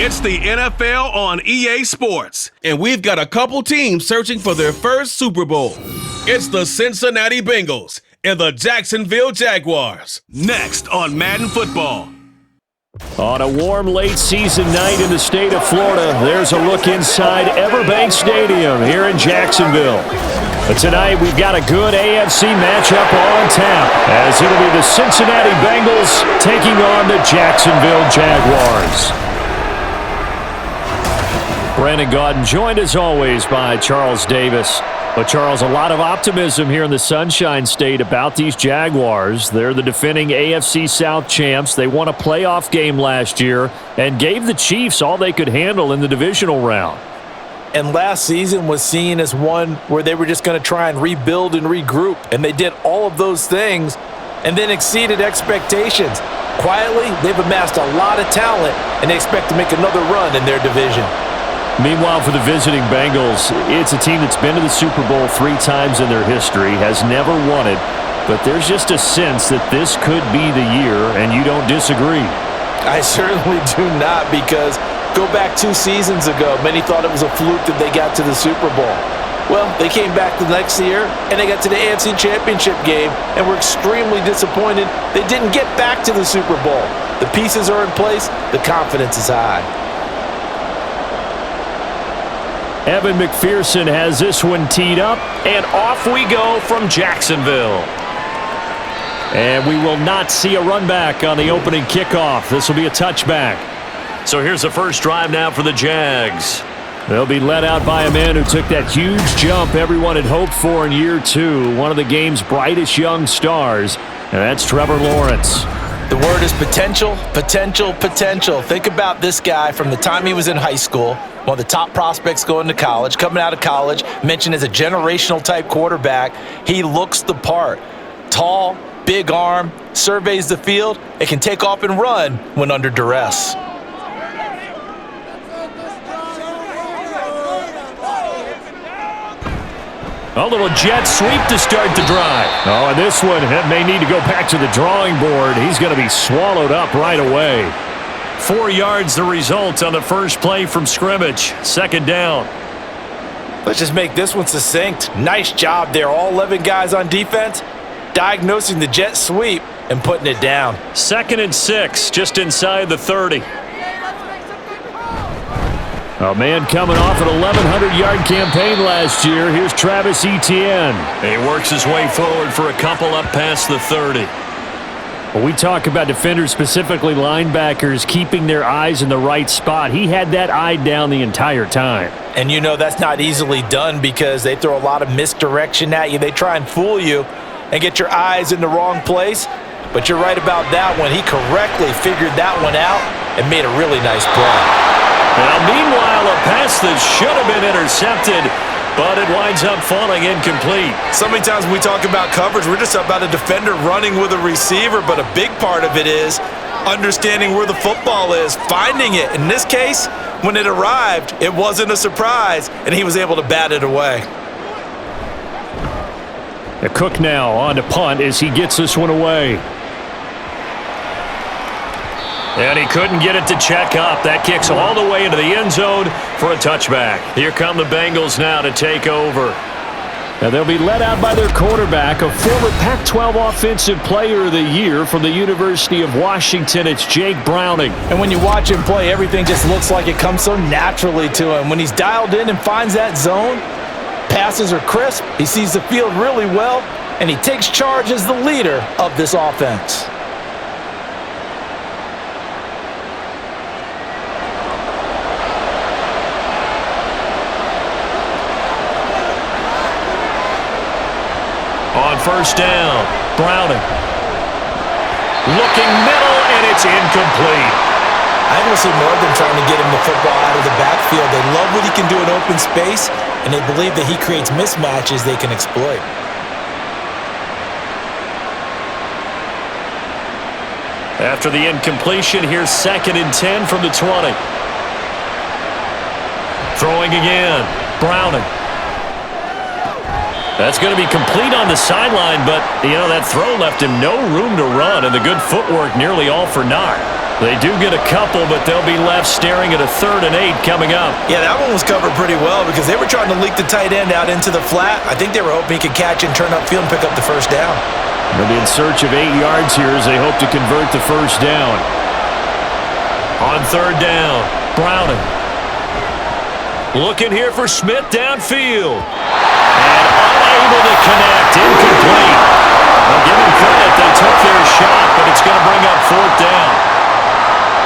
It's the NFL on EA Sports, and we've got a couple teams searching for their first Super Bowl. It's the Cincinnati Bengals and the Jacksonville Jaguars. Next on Madden Football. On a warm late season night in the state of Florida, there's a look inside Everbank Stadium here in Jacksonville. But tonight we've got a good AFC matchup on tap, as it'll be the Cincinnati Bengals taking on the Jacksonville Jaguars. Brandon Gaudin joined as always by Charles Davis. But Charles, a lot of optimism here in the Sunshine State about these Jaguars. They're the defending AFC South champs. They won a playoff game last year and gave the Chiefs all they could handle in the divisional round. And last season was seen as one where they were just going to try and rebuild and regroup. And they did all of those things and then exceeded expectations. Quietly, they've amassed a lot of talent and they expect to make another run in their division. Meanwhile, for the visiting Bengals, it's a team that's been to the Super Bowl 3 times in their history, has never won it, but there's just a sense that this could be the year, and you don't disagree. I certainly do not, because go back 2 seasons ago, many thought it was a fluke that they got to the Super Bowl. Well, they came back the next year, and they got to the AFC Championship game, and were extremely disappointed they didn't get back to the Super Bowl. The pieces are in place, the confidence is high. Evan McPherson has this one teed up, and off we go from Jacksonville. And we will not see a run back on the opening kickoff. This will be a touchback. So here's the first drive now for the Jags. They'll be led out by a man who took that huge jump everyone had hoped for in year 2, one of the game's brightest young stars, and that's Trevor Lawrence. The word is potential, potential, potential. Think about this guy from the time he was in high school, one of the top prospects going to college, coming out of college, mentioned as a generational type quarterback. He looks the part. Tall, big arm, surveys the field, and can take off and run when under duress. A little jet sweep to start the drive. Oh, and this one may need to go back to the drawing board. He's going to be swallowed up right away. 4 yards the result on the first play from scrimmage. Second down. Let's just make this one succinct. Nice job there. All 11 guys on defense diagnosing the jet sweep and putting it down. 2nd and 6, just inside the 30. A man coming off an 1,100-yard campaign last year. Here's Travis Etienne. He works his way forward for a couple up past the 30. When we talk about defenders, specifically linebackers, keeping their eyes in the right spot, he had that eye down the entire time. And you know that's not easily done because they throw a lot of misdirection at you. They try and fool you and get your eyes in the wrong place. But you're right about that one. He correctly figured that one out and made a really nice play. Now, meanwhile, a pass that should have been intercepted, but it winds up falling incomplete. So many times when we talk about coverage, we're just about a defender running with a receiver, but a big part of it is understanding where the football is, finding it. In this case, when it arrived, it wasn't a surprise, and he was able to bat it away. Cook now on to punt as he gets this one away. And he couldn't get it to check up. That kicks all the way into the end zone for a touchback. Here come the Bengals now to take over. Now they'll be led out by their quarterback, a former Pac-12 Offensive Player of the Year from the University of Washington. It's Jake Browning. And when you watch him play, everything just looks like it comes so naturally to him. When he's dialed in and finds that zone, passes are crisp, he sees the field really well, and he takes charge as the leader of this offense. On first down, Browning. Looking middle, and it's incomplete. I don't see more than trying to get him the football out of the backfield. They love what he can do in open space, and they believe that he creates mismatches they can exploit. After the incompletion, here's 2nd and 10 from the 20. Throwing again, Browning. That's going to be complete on the sideline, but, that throw left him no room to run, and the good footwork nearly all for naught. They do get a couple, but they'll be left staring at a 3rd and 8 coming up. Yeah, that one was covered pretty well because they were trying to leak the tight end out into the flat. I think they were hoping he could catch and turn upfield and pick up the first down. They'll be in search of 8 yards here as they hope to convert the first down. On 3rd down, Browning. Looking here for Smith downfield. And unable to connect, incomplete. I'll give them credit, they took their shot, but it's going to bring up 4th down.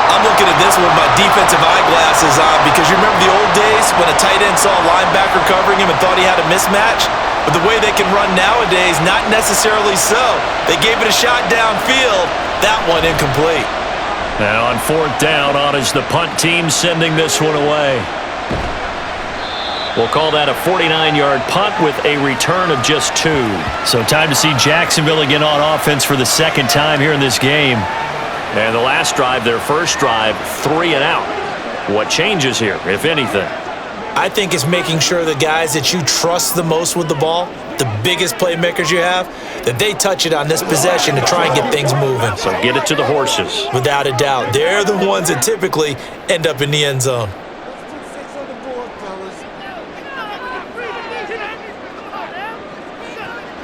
I'm looking at this with my defensive eyeglasses on because you remember the old days when a tight end saw a linebacker covering him and thought he had a mismatch? But the way they can run nowadays, not necessarily so. They gave it a shot downfield. That one incomplete. Now on 4th down, on is the punt team sending this one away. We'll call that a 49-yard punt with a return of just 2. So time to see Jacksonville again on offense for the second time here in this game. And the last drive, their first drive, 3 and out. What changes here, if anything? I think it's making sure the guys that you trust the most with the ball, the biggest playmakers you have, that they touch it on this possession to try and get things moving. So get it to the horses. Without a doubt. They're the ones that typically end up in the end zone.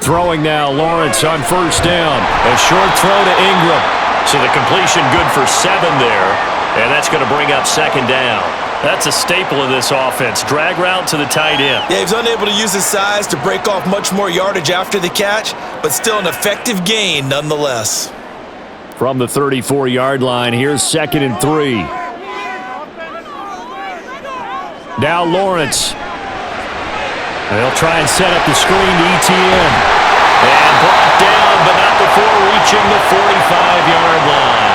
Throwing now, Lawrence on 1st down. A short throw to Ingram. So the completion good for 7 there. And that's going to bring up 2nd down. That's a staple of this offense. Drag route to the tight end. Yeah, he was unable to use his size to break off much more yardage after the catch, but still an effective gain nonetheless. From the 34-yard line, here's 2nd and 3. Now Lawrence. They'll try and set up the screen to ETN. And brought down, but not before reaching the 45-yard line.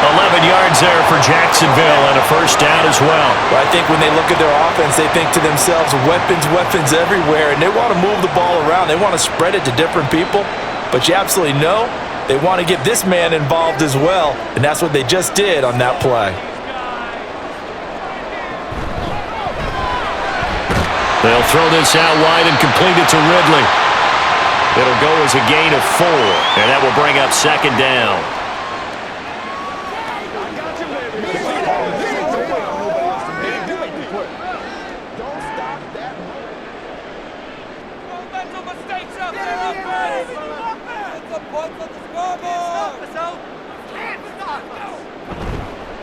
11 yards there for Jacksonville and a first down as well. I think when they look at their offense, they think to themselves, weapons, weapons everywhere, and they want to move the ball around. They want to spread it to different people, but you absolutely know they want to get this man involved as well, and that's what they just did on that play. They'll throw this out wide and complete it to Ridley. It'll go as a gain of 4, and that will bring up 2nd down.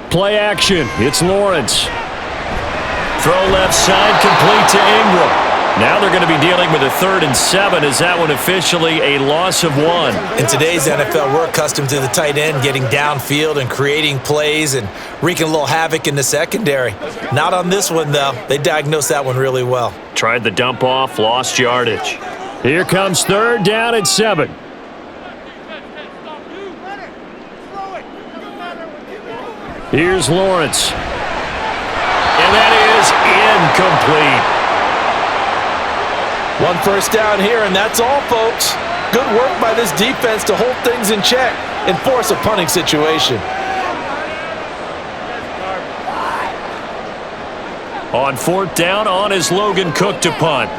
Play action. It's Lawrence. Throw left side, complete to Ingram. Now they're going to be dealing with a 3rd and 7. Is that one officially a loss of 1? In today's NFL, we're accustomed to the tight end getting downfield and creating plays and wreaking a little havoc in the secondary. Not on this one, though. They diagnosed that one really well. Tried the dump off, lost yardage. Here comes 3rd down at 7. Here's Lawrence. And that is incomplete. 1 first down here, and that's all, folks. Good work by this defense to hold things in check and force a punting situation. On 4th down, on is Logan Cook to punt.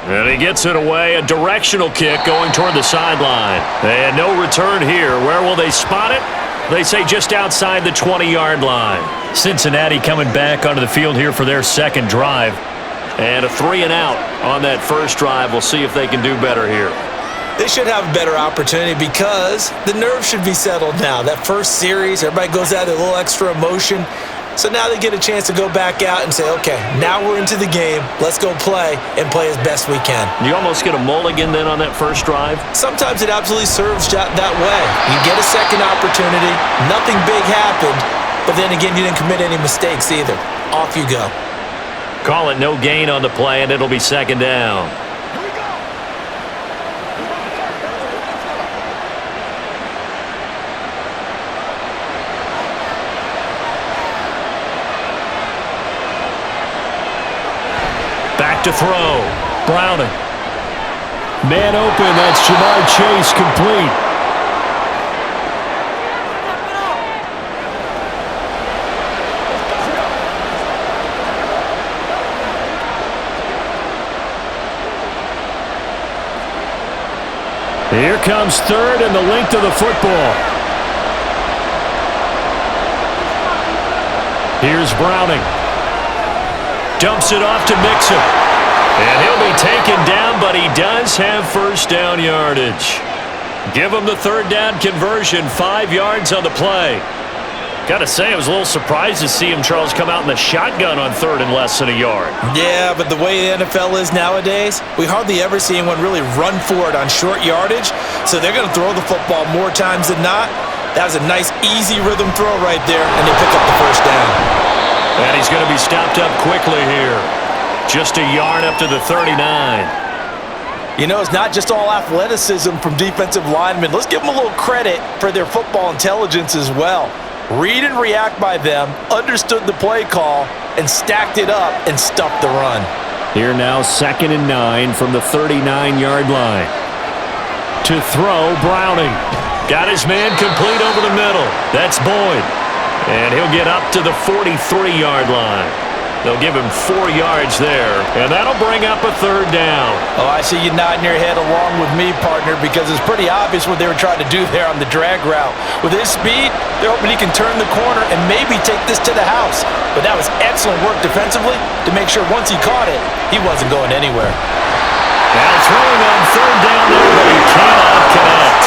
And he gets it away. A directional kick going toward the sideline. And no return here. Where will they spot it? They say just outside the 20-yard line. Cincinnati coming back onto the field here for their 2nd drive. And a 3 and out on that first drive. We'll see if they can do better here. They should have a better opportunity because the nerves should be settled now. That first series, everybody goes out with a little extra emotion. So now they get a chance to go back out and say, okay, now we're into the game. Let's go play and play as best we can. You almost get a mulligan then on that first drive? Sometimes it absolutely serves that way. You get a second opportunity. Nothing big happened. But then again, you didn't commit any mistakes either. Off you go. Call it no gain on the play, and it'll be 2nd down. Back to throw. Browning. Man open. That's Jamar Chase complete. Here comes third and the length of the football. Here's Browning. Dumps it off to Mixon. And he'll be taken down, but he does have first down yardage. Give him the third down conversion, 5 yards on the play. Got to say, I was a little surprised to see him, Charles, come out in the shotgun on third and less than a yard. Yeah, but the way the NFL is nowadays, we hardly ever see anyone really run for it on short yardage, so they're going to throw the football more times than not. That was a nice, easy rhythm throw right there, and they pick up the first down. And he's going to be stopped up quickly here. Just a yard up to the 39. You know, it's not just all athleticism from defensive linemen. Let's give them a little credit for their football intelligence as well. Read and react by them, understood the play call, and stacked it up and stuffed the run. Here now, 2nd and 9 from the 39-yard line. To throw, Browning. Got his man complete over the middle. That's Boyd. And he'll get up to the 43-yard line. They'll give him 4 yards there, and that'll bring up a third down. Oh, I see you nodding your head along with me, partner, because it's pretty obvious what they were trying to do there on the drag route. With his speed, they're hoping he can turn the corner and maybe take this to the house. But that was excellent work defensively to make sure once he caught it, he wasn't going anywhere. Now throwing on third down there, but he cannot connect.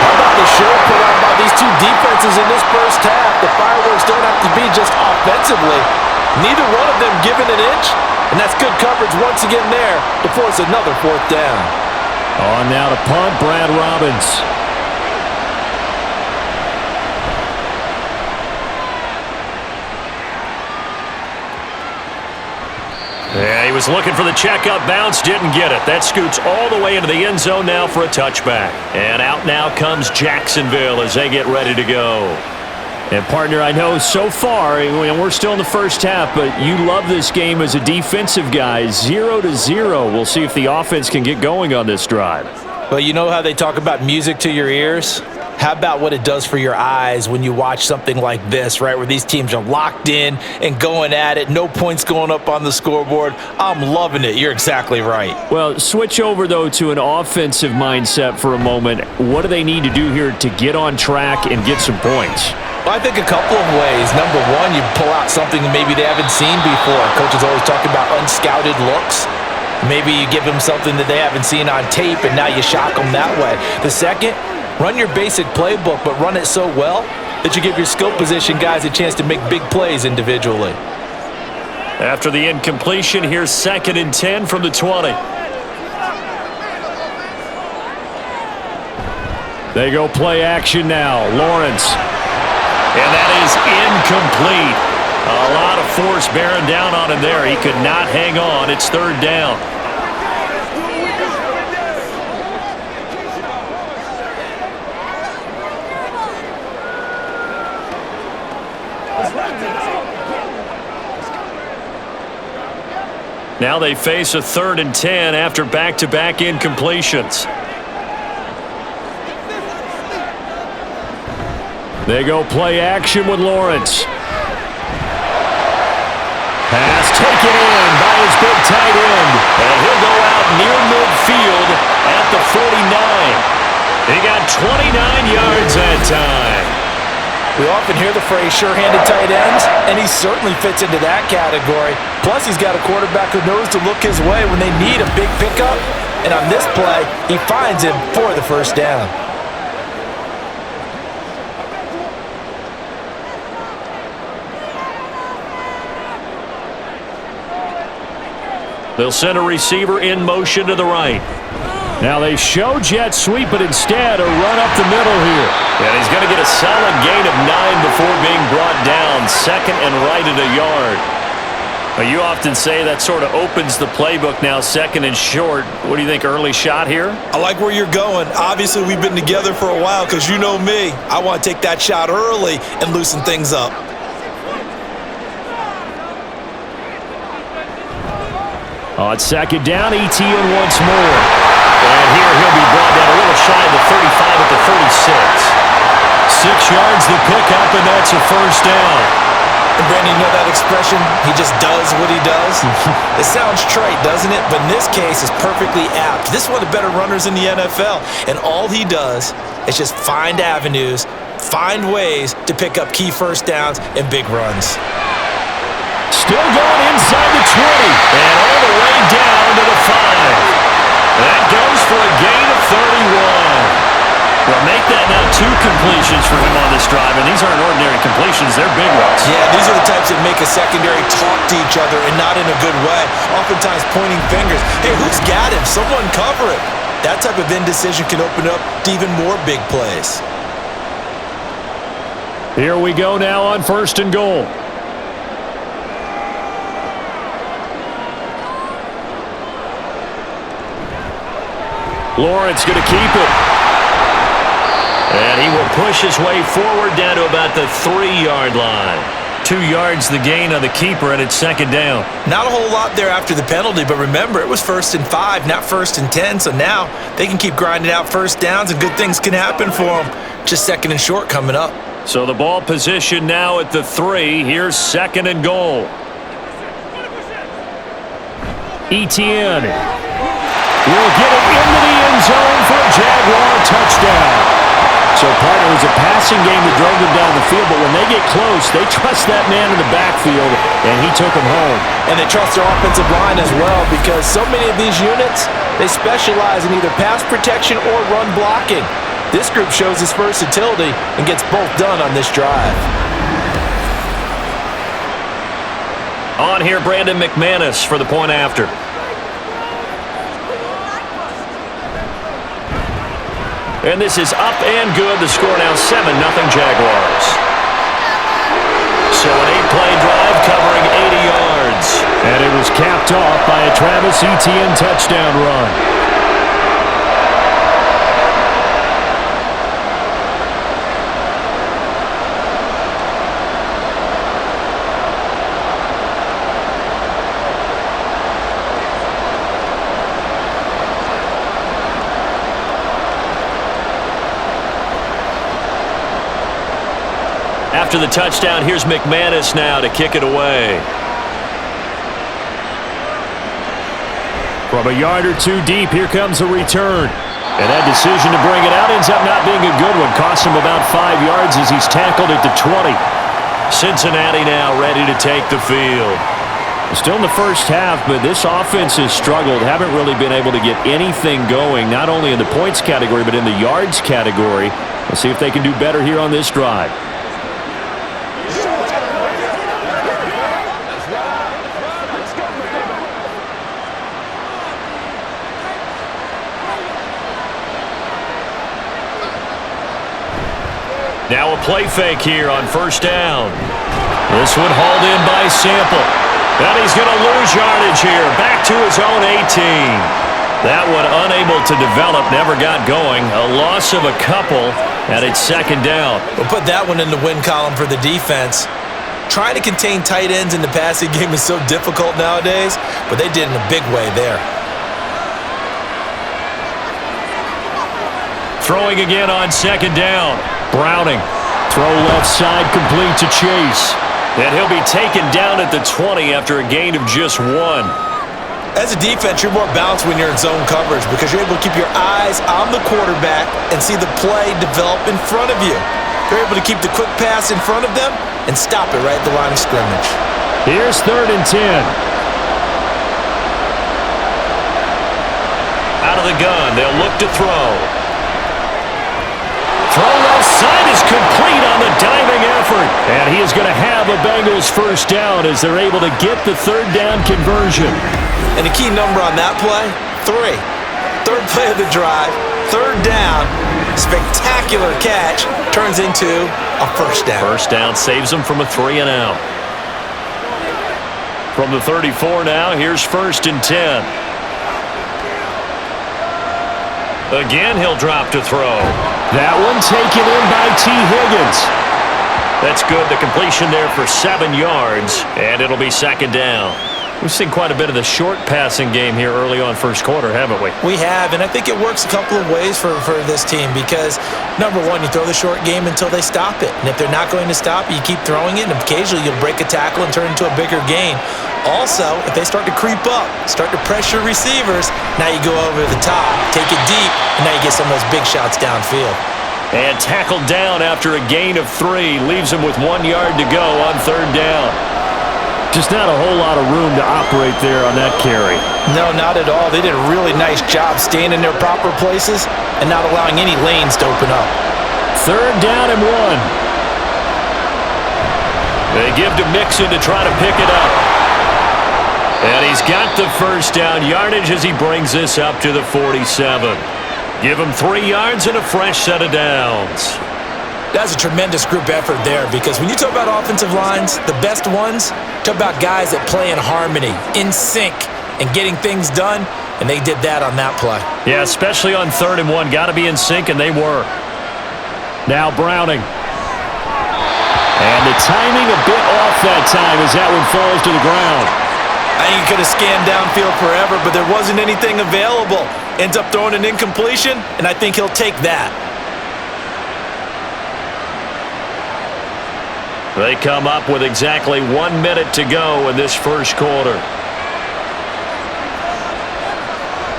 How about the show put on by these two defenses in this first half? The fireworks don't have to be just offensively. Neither one of them given an inch, and that's good coverage once again there to force another fourth down. On now to punt, Brad Robbins. Yeah, he was looking for the checkup bounce, didn't get it. That scoots all the way into the end zone now for a touchback. And out now comes Jacksonville as they get ready to go. And, partner, I know so far, we're still in the first half, but you love this game as a defensive guy. 0-0. We'll see if the offense can get going on this drive. Well, you know how they talk about music to your ears? How about what it does for your eyes when you watch something like this, right, where these teams are locked in and going at it, no points going up on the scoreboard? I'm loving it. You're exactly right. Well, switch over, though, to an offensive mindset for a moment. What do they need to do here to get on track and get some points? Well, I think a couple of ways. Number one, you pull out something maybe they haven't seen before. Coaches always talk about unscouted looks. Maybe you give them something that they haven't seen on tape, and now you shock them that way. The second, run your basic playbook, but run it so well that you give your skill position guys a chance to make big plays individually. After the incompletion, here's 2nd and 10 from the 20. They go play action now. Lawrence. And that is incomplete. A lot of force bearing down on him there. He could not hang on. It's third down. Now they face a 3rd and 10 after back-to-back incompletions. They go play action with Lawrence. Pass taken in by his big tight end. And he'll go out near midfield at the 49. He got 29 yards that time. We often hear the phrase sure-handed tight ends, and he certainly fits into that category. Plus, he's got a quarterback who knows to look his way when they need a big pickup. And on this play, he finds him for the first down. They'll send a receiver in motion to the right. Now they show jet sweep, but instead a run up the middle here. And he's going to get a solid gain of 9 before being brought down. 2nd and right at a yard. Well, you often say that sort of opens the playbook now, 2nd and short. What do you think, early shot here? I like where you're going. Obviously, we've been together for a while because you know me. I want to take that shot early and loosen things up. On 2nd down, ETN once more. And here he'll be brought down a little shy of the 35 at the 36. 6 yards the pickup, and that's a first down. And Brandon, you know that expression, he just does what he does? It sounds trite, doesn't it? But in this case, it's perfectly apt. This is one of the better runners in the NFL, and all he does is just find avenues, find ways to pick up key first downs and big runs. Still going inside the 20, and all the way down to the 5. That goes for a gain of 31. Well, make that now 2 completions for him on this drive, and these aren't ordinary completions. They're big ones. Yeah, these are the types that make a secondary talk to each other and not in a good way, oftentimes pointing fingers. Hey, who's got him? Someone cover it. That type of indecision can open up to even more big plays. Here we go now on 1st and goal. Lawrence going to keep it. And he will push his way forward down to about the 3-yard line. 2 yards the gain on the keeper, and it's 2nd down. Not a whole lot there after the penalty, but remember, it was 1st and 5, not 1st and 10, so now they can keep grinding out first downs, and good things can happen for them. Just 2nd and short coming up. So the ball position now at the 3. Here's 2nd and goal. Etienne will get it into the end zone for a Jaguar touchdown. So, partner, it was a passing game that drove them down the field, but when they get close, they trust that man in the backfield, and he took them home. And they trust their offensive line as well, because so many of these units, they specialize in either pass protection or run blocking. This group shows its versatility and gets both done on this drive. On here, Brandon McManus for the point after. And this is up and good. The score now 7-0 Jaguars. So an 8-play drive covering 80 yards. And it was capped off by a Travis Etienne touchdown run. After the touchdown, here's McManus now to kick it away. From a yard or 2 deep, here comes a return. And that decision to bring it out ends up not being a good one. Cost him about 5 yards as he's tackled at the 20. Cincinnati now ready to take the field. Still in the first half, but this offense has struggled. Haven't really been able to get anything going, not only in the points category, but in the yards category. Let's see if they can do better here on this drive. Now a play fake here on 1st down. This one hauled in by Sample. And he's going to lose yardage here. Back to his own 18. That one unable to develop, never got going. A loss of a couple, and it's 2nd down. We'll put that one in the win column for the defense. Trying to contain tight ends in the passing game is so difficult nowadays, but they did in a big way there. Throwing again on 2nd down. Browning. Throw left side complete to Chase. And he'll be taken down at the 20 after a gain of just 1. As a defense, you're more balanced when you're in zone coverage because you're able to keep your eyes on the quarterback and see the play develop in front of you. You're able to keep the quick pass in front of them and stop it right at the line of scrimmage. Here's 3rd and 10. Out of the gun, they'll look to throw. Throw left side is complete on the diving effort. And he is going to have a Bengals 1st down as they're able to get the 3rd down conversion. And the key number on that play, 3. 3rd play of the drive, 3rd down, spectacular catch, turns into a 1st down. 1st down saves him from a 3-and-out. From the 34 now, here's 1st and 10. Again, he'll drop to throw. That one taken in by T. Higgins. That's good. The completion there for 7 yards, and it'll be 2nd down. We've seen quite a bit of the short passing game here early on first quarter, haven't we? We have, and I think it works a couple of ways for this team because, number one, you throw the short game until they stop it. And if they're not going to stop it, you keep throwing it, and occasionally you'll break a tackle and turn it into a bigger gain. Also, if they start to creep up, start to pressure receivers, now you go over the top, take it deep, and now you get some of those big shots downfield. And tackled down after a gain of 3. Leaves him with 1 yard to go on third down. Just not a whole lot of room to operate there on that carry. No, not at all. They did a really nice job staying in their proper places and not allowing any lanes to open up. Third down and 1. They give to Mixon to try to pick it up. And he's got the first down yardage as he brings this up to the 47. Give him 3 yards and a fresh set of downs. That's a tremendous group effort there because when you talk about offensive lines, the best ones, talk about guys that play in harmony, in sync, and getting things done, and they did that on that play. Yeah, especially on 3rd and 1. Got to be in sync, and they were. Now Browning. And the timing a bit off that time as that one falls to the ground. I think he could have scanned downfield forever, but there wasn't anything available. Ends up throwing an incompletion, and I think he'll take that. They come up with exactly 1 minute to go in this first quarter.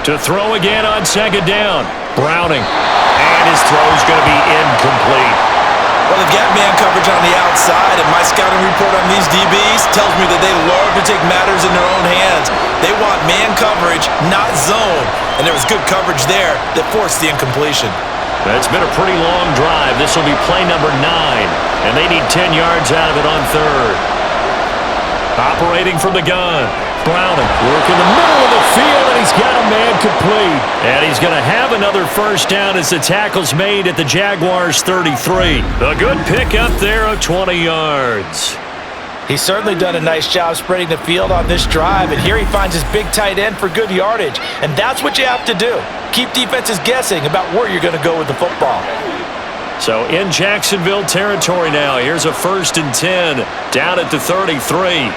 To throw again on second down. Browning. And his throw's going to be incomplete. Well, they've got man coverage on the outside, and my scouting report on these DBs tells me that they love to take matters in their own hands. They want man coverage, not zone. And there was good coverage there that forced the incompletion. It's been a pretty long drive. This will be play number 9, and they need 10 yards out of it on 3rd. Operating from the gun. Browning working the middle of the field, and he's got a man complete. And he's going to have another first down as the tackle's made at the Jaguars' 33. A good pickup there of 20 yards. He's certainly done a nice job spreading the field on this drive, and here he finds his big tight end for good yardage. And that's what you have to do. Keep defenses guessing about where you're going to go with the football. So in Jacksonville territory now, here's a 1st and 10 down at the 33.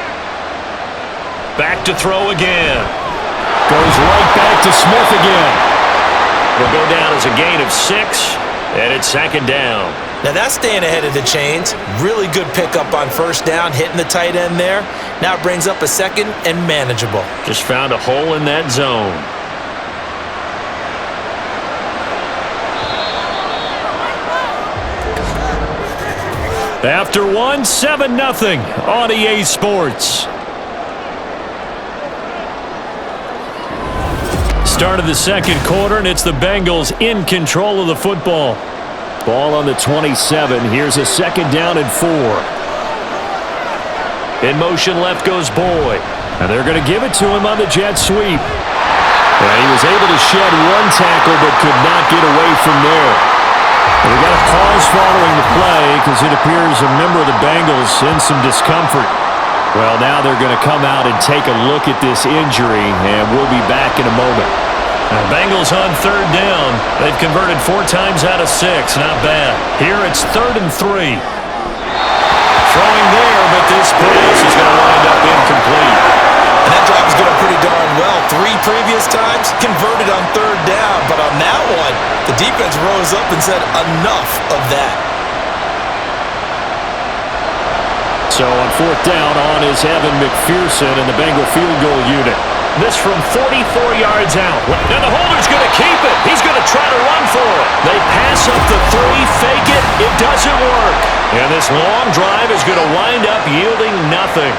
Back to throw again. Goes right back to Smith again. Will go down as a gain of 6, and it's 2nd down. Now that's staying ahead of the chains. Really good pickup on first down, hitting the tight end there. Now it brings up a 2nd and manageable. Just found a hole in that zone. After 1, 7-0 on EA Sports. Start of the second quarter, and it's the Bengals in control of the football. Ball on the 27. Here's a 2nd down and 4. In motion left goes Boyd. And they're going to give it to him on the jet sweep. And he was able to shed 1 tackle but could not get away from there. And we got a pause following the play because it appears a member of the Bengals in some discomfort. Well, now they're going to come out and take a look at this injury, and we'll be back in a moment. Now, Bengals on 3rd down. They've converted 4 times out of 6. Not bad. Here it's 3rd and 3. Throwing there, but this pass is going to wind up incomplete. And that drive is going pretty darn well. 3 previous times converted on 3rd down, but on that one, the defense rose up and said enough of that. So on 4th down, on is Evan McPherson and the Bengal field goal unit. This from 44 yards out. And the holder's going to keep it. He's going to try to run for it. They pass up the 3, fake it. It doesn't work. And this long drive is going to wind up yielding nothing.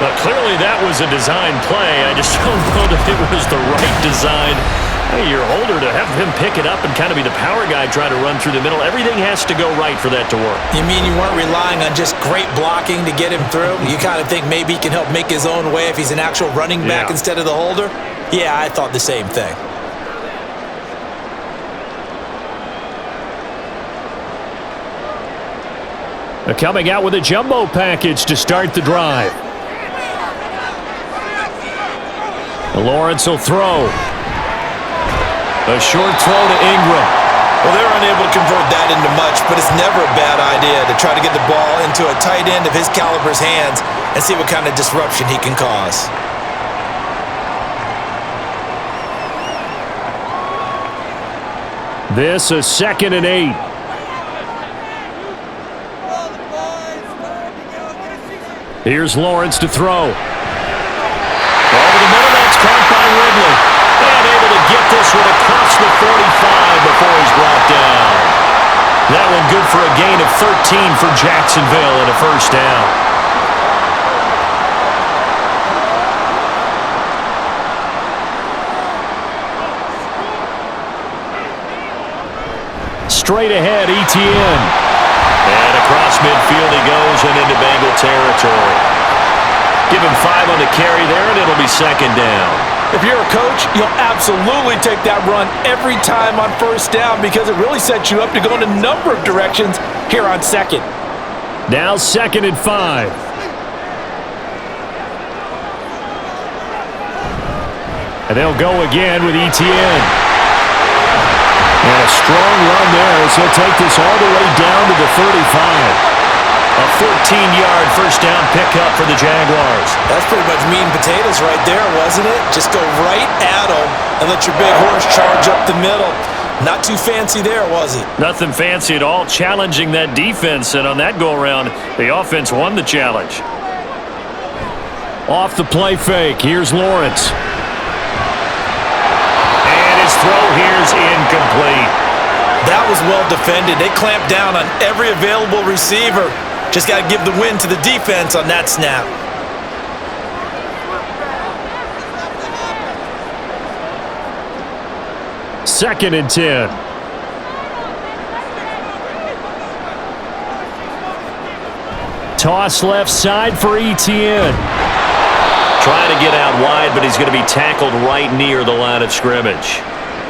But clearly that was a design play. I just don't know that it was the right design. Hey, your holder to have him pick it up and kind of be the power guy trying to run through the middle. Everything has to go right for that to work. You mean you weren't relying on just great blocking to get him through? You kind of think maybe he can help make his own way if he's an actual running back instead of the holder? Yeah, I thought the same thing. They're coming out with a jumbo package to start the drive. Lawrence will throw. A short throw to Ingram. Well, they're unable to convert that into much, but it's never a bad idea to try to get the ball into a tight end of his caliber's hands and see what kind of disruption he can cause. This is 2nd and 8. Here's Lawrence to throw. Over the middle, that's caught by Ridley. And able to get this one across the 45 before he's brought down. That one good for a gain of 13 for Jacksonville and a first down. Straight ahead, Etienne. And across midfield he goes and into Bengal territory. Give him 5 on the carry there, and it'll be 2nd down. If you're a coach, you'll absolutely take that run every time on first down because it really sets you up to go in a number of directions here on 2nd. Now 2nd and 5. And they'll go again with Etienne. And a strong run there as he'll take this all the way down to the 35. A 14-yard first down pickup for the Jaguars. That's pretty much meat and potatoes right there, wasn't it? Just go right at them and let your big horse charge up the middle. Not too fancy there, was it? Nothing fancy at all, challenging that defense. And on that go-around, the offense won the challenge. Off the play fake, here's Lawrence. And his throw here's incomplete. That was well defended. They clamped down on every available receiver. Just got to give the win to the defense on that snap. Second and 10. Toss left side for Etienne. Trying to get out wide, but he's going to be tackled right near the line of scrimmage.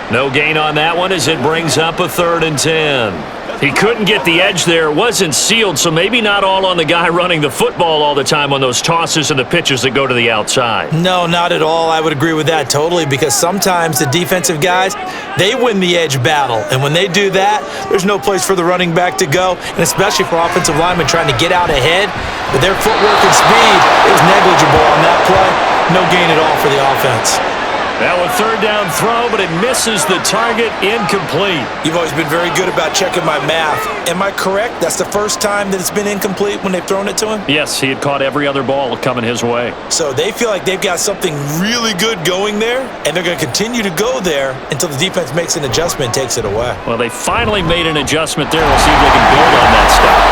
No gain on that one as it brings up a 3rd and 10. He couldn't get the edge there. It wasn't sealed, so maybe not all on the guy running the football all the time on those tosses and the pitches that go to the outside. No, not at all. I would agree with that totally because sometimes the defensive guys, they win the edge battle. And when they do that, there's no place for the running back to go, and especially for offensive linemen trying to get out ahead. But their footwork and speed is negligible on that play. No gain at all for the offense. That one 3rd down throw, but it misses the target, incomplete. You've always been very good about checking my math. Am I correct? That's the first time that it's been incomplete when they've thrown it to him? Yes, he had caught every other ball coming his way. So they feel like they've got something really good going there, and they're going to continue to go there until the defense makes an adjustment and takes it away. Well, they finally made an adjustment there. We'll see if they can build on that stuff.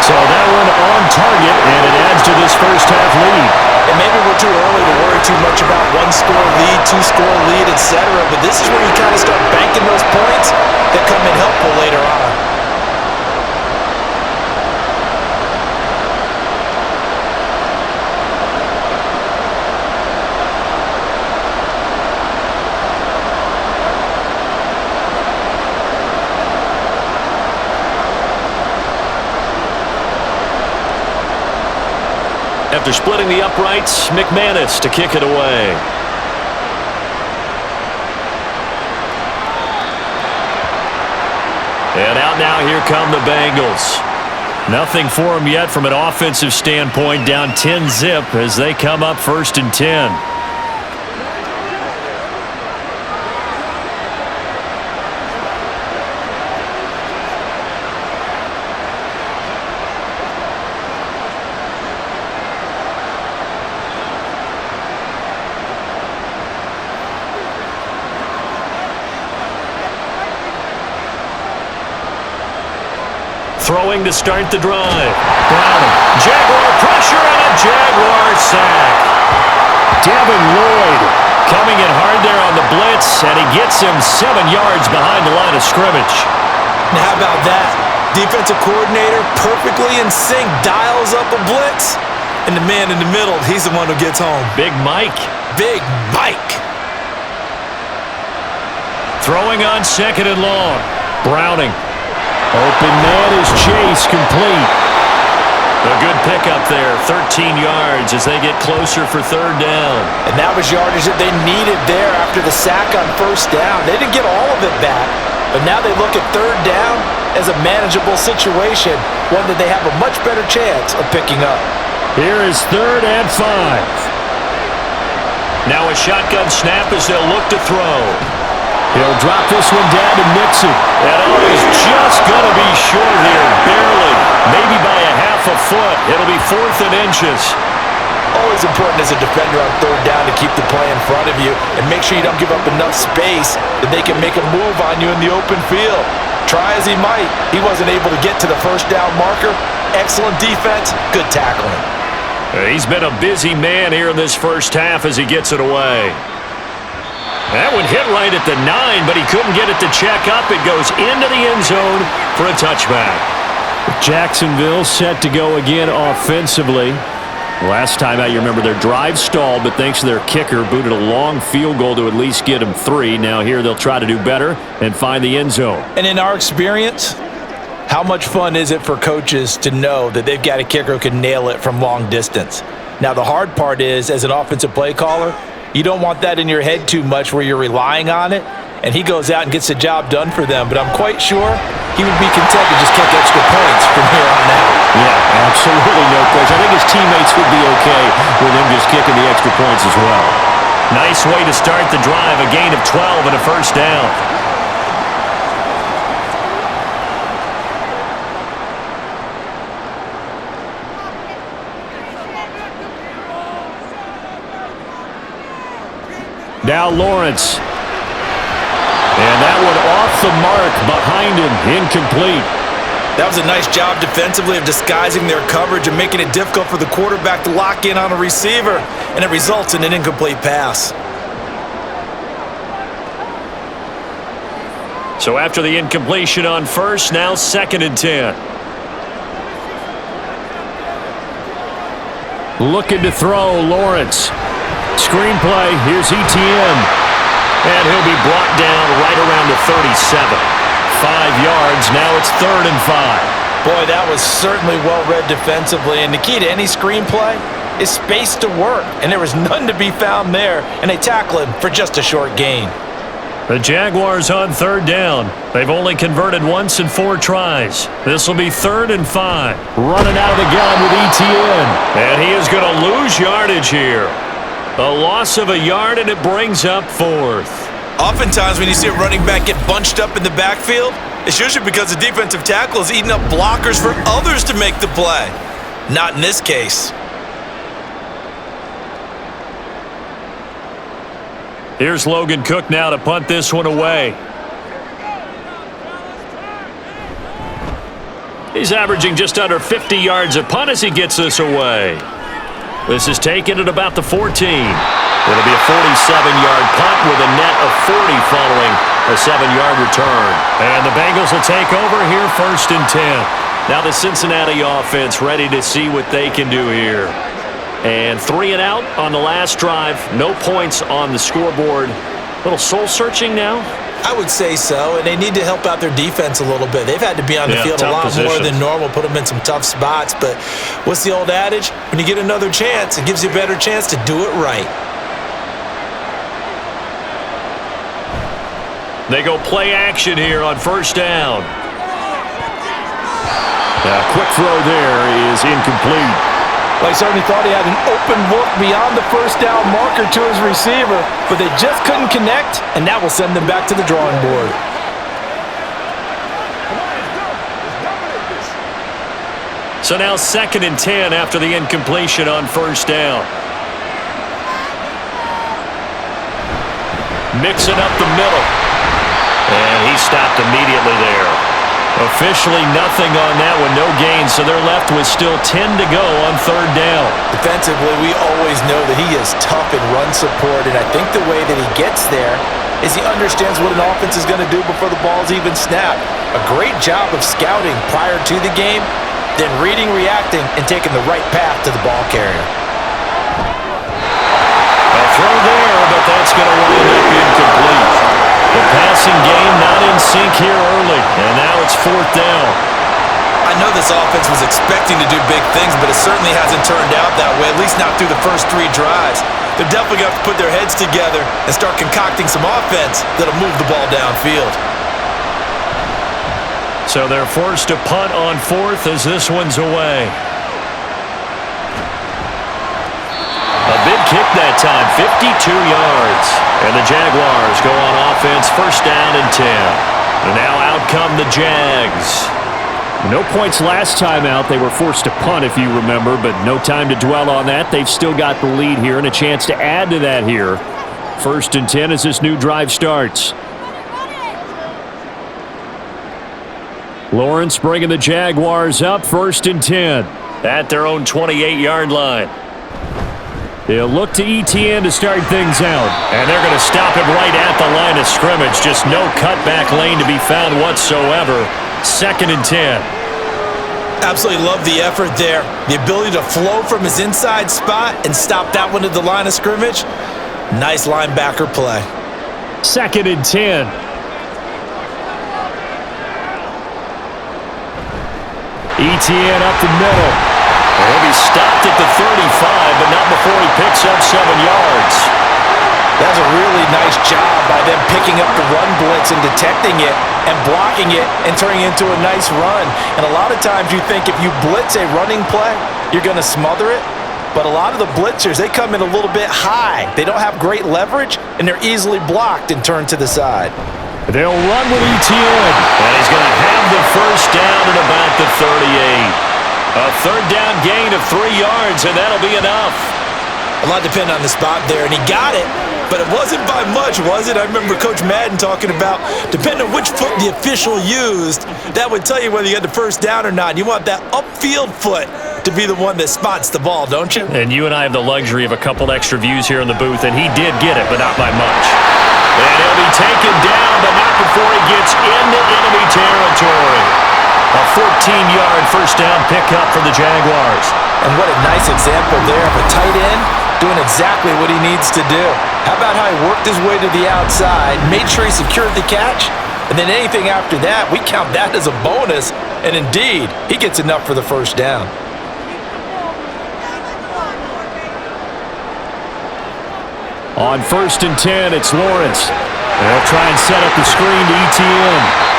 So that one on target, and it adds to this first half lead. And maybe we're too early to worry too much about 1-score lead, 2-score lead, etc. But this is where you kind of start banking those points that come in helpful later on. After splitting the uprights, McManus to kick it away. And out now, here come the Bengals. Nothing for them yet from an offensive standpoint, down 10-zip as they come up 1st and 10. Throwing to start the drive. Browning. Jaguar pressure and a Jaguar sack. Devin Lloyd coming in hard there on the blitz, and he gets him 7 yards behind the line of scrimmage. Now how about that? Defensive coordinator perfectly in sync, dials up a blitz, and the man in the middle, he's the one who gets home. Big Mike. Big Mike. Throwing on 2nd and long. Browning. Open man is Chase, complete. A good pickup there, 13 yards as they get closer for 3rd down. And that was yardage that they needed there after the sack on 1st down. They didn't get all of it back, but now they look at 3rd down as a manageable situation, one that they have a much better chance of picking up. Here is 3rd and 5. Now a shotgun snap as they'll look to throw. He'll drop this one down to Mixon. And he's just going to be short here, barely. Maybe by a half a foot. It'll be 4th and inches. Always important as a defender on 3rd down to keep the play in front of you and make sure you don't give up enough space that they can make a move on you in the open field. Try as he might, he wasn't able to get to the 1st down marker. Excellent defense, good tackling. He's been a busy man here in this first half as he gets it away. That one hit right at the 9, but he couldn't get it to check up. It goes into the end zone for a touchback. Jacksonville set to go again offensively. Last time out, you remember their drive stalled, but thanks to their kicker, booted a long field goal to at least get them 3. Now here they'll try to do better and find the end zone. And in our experience, how much fun is it for coaches to know that they've got a kicker who can nail it from long distance? Now the hard part is, as an offensive play caller, you don't want that in your head too much where you're relying on it, and he goes out and gets the job done for them. But I'm quite sure he would be content to just kick extra points from here on out. Yeah, absolutely no question. I think his teammates would be okay with him just kicking the extra points as well. Nice way to start the drive, a gain of 12 and a 1st down. Now Lawrence. And that one off the mark behind him, incomplete. That was a nice job defensively of disguising their coverage and making it difficult for the quarterback to lock in on a receiver, and it results in an incomplete pass. So after the incompletion on 1st, now 2nd and 10. Looking to throw, Lawrence. Screenplay, here's ETN. And he'll be brought down right around the 37. 5 yards, now it's 3rd and 5. Boy, that was certainly well-read defensively, and the key to any screenplay is space to work, and there was none to be found there, and they tackle him for just a short gain. The Jaguars on 3rd down. They've only converted once in 4 tries. This will be 3rd and 5. Running out of the gun with ETN. And he is going to lose yardage here. A loss of a yard, and it brings up 4th. Oftentimes when you see a running back get bunched up in the backfield, it's usually because the defensive tackle is eating up blockers for others to make the play. Not in this case. Here's Logan Cook now to punt this one away. He's averaging just under 50 yards a punt as he gets this away. This is taken at about the 14. It'll be a 47-yard punt with a net of 40 following a 7-yard return. And the Bengals will take over here 1st and 10. Now the Cincinnati offense ready to see what they can do here. And 3 and out on the last drive. No points on the scoreboard. A little soul-searching now? I would say so, and they need to help out their defense a little bit. They've had to be on the field a lot more than normal, put them in some tough spots. But what's the old adage? When you get another chance, it gives you a better chance to do it right. They go play action here on 1st down. Quick throw there is incomplete. Well, he certainly thought he had an open look beyond the 1st down marker to his receiver, but they just couldn't connect, and that will send them back to the drawing board. So now 2nd and 10 after the incompletion on 1st down. Mixing up the middle. And he stopped immediately there. Officially nothing on that one, no gain, so they're left with still 10 to go on 3rd down. Defensively, we always know that he is tough in run support, and I think the way that he gets there is he understands what an offense is going to do before the ball's even snapped. A great job of scouting prior to the game, then reading, reacting, and taking the right path to the ball carrier. A throw there, but that's going to wind up incomplete. The passing game not in sync here early, and now it's 4th down. I know this offense was expecting to do big things, but it certainly hasn't turned out that way, at least not through the first 3 drives. They're definitely going to have to put their heads together and start concocting some offense that'll move the ball downfield. So they're forced to punt on 4th as this one's away. A big kick that time, 52 yards. And the Jaguars go on offense, first down and 10. And now out come the Jags. No points last time out. They were forced to punt, if you remember, but no time to dwell on that. They've still got the lead here and a chance to add to that here. First and 10 as this new drive starts. Lawrence bringing the Jaguars up, first and 10 at their own 28-yard line. They'll look to ETN to start things out. And they're going to stop it right at the line of scrimmage. Just no cutback lane to be found whatsoever. Second and 10. Absolutely love the effort there. The ability to flow from his inside spot and stop that one at the line of scrimmage. Nice linebacker play. Second and 10. ETN up the middle. He'll be stopped at the 35, but not before he picks up 7 yards. That's a really nice job by them picking up the run blitz and detecting it and blocking it and turning it into a nice run. And a lot of times you think if you blitz a running play, you're going to smother it. But a lot of the blitzers, they come in a little bit high. They don't have great leverage, and they're easily blocked and turned to the side. They'll run with ETN. And he's going to have the first down at about the 38. A third down gain of 3 yards, and that'll be enough. A lot depended on the spot there, and he got it, but it wasn't by much, was it? I remember Coach Madden talking about, depending on which foot the official used, that would tell you whether you had the first down or not. You want that upfield foot to be the one that spots the ball, don't you? And you and I have the luxury of a couple extra views here in the booth, and he did get it, but not by much. And he'll be taken down, but not before he gets into enemy territory. A 14-yard first down pickup for the Jaguars. And what a nice example there of a tight end doing exactly what he needs to do. How about how he worked his way to the outside, made sure he secured the catch, and then anything after that, we count that as a bonus. And indeed, he gets enough for the first down. On first and 10, it's Lawrence. They'll try and set up the screen to ETN.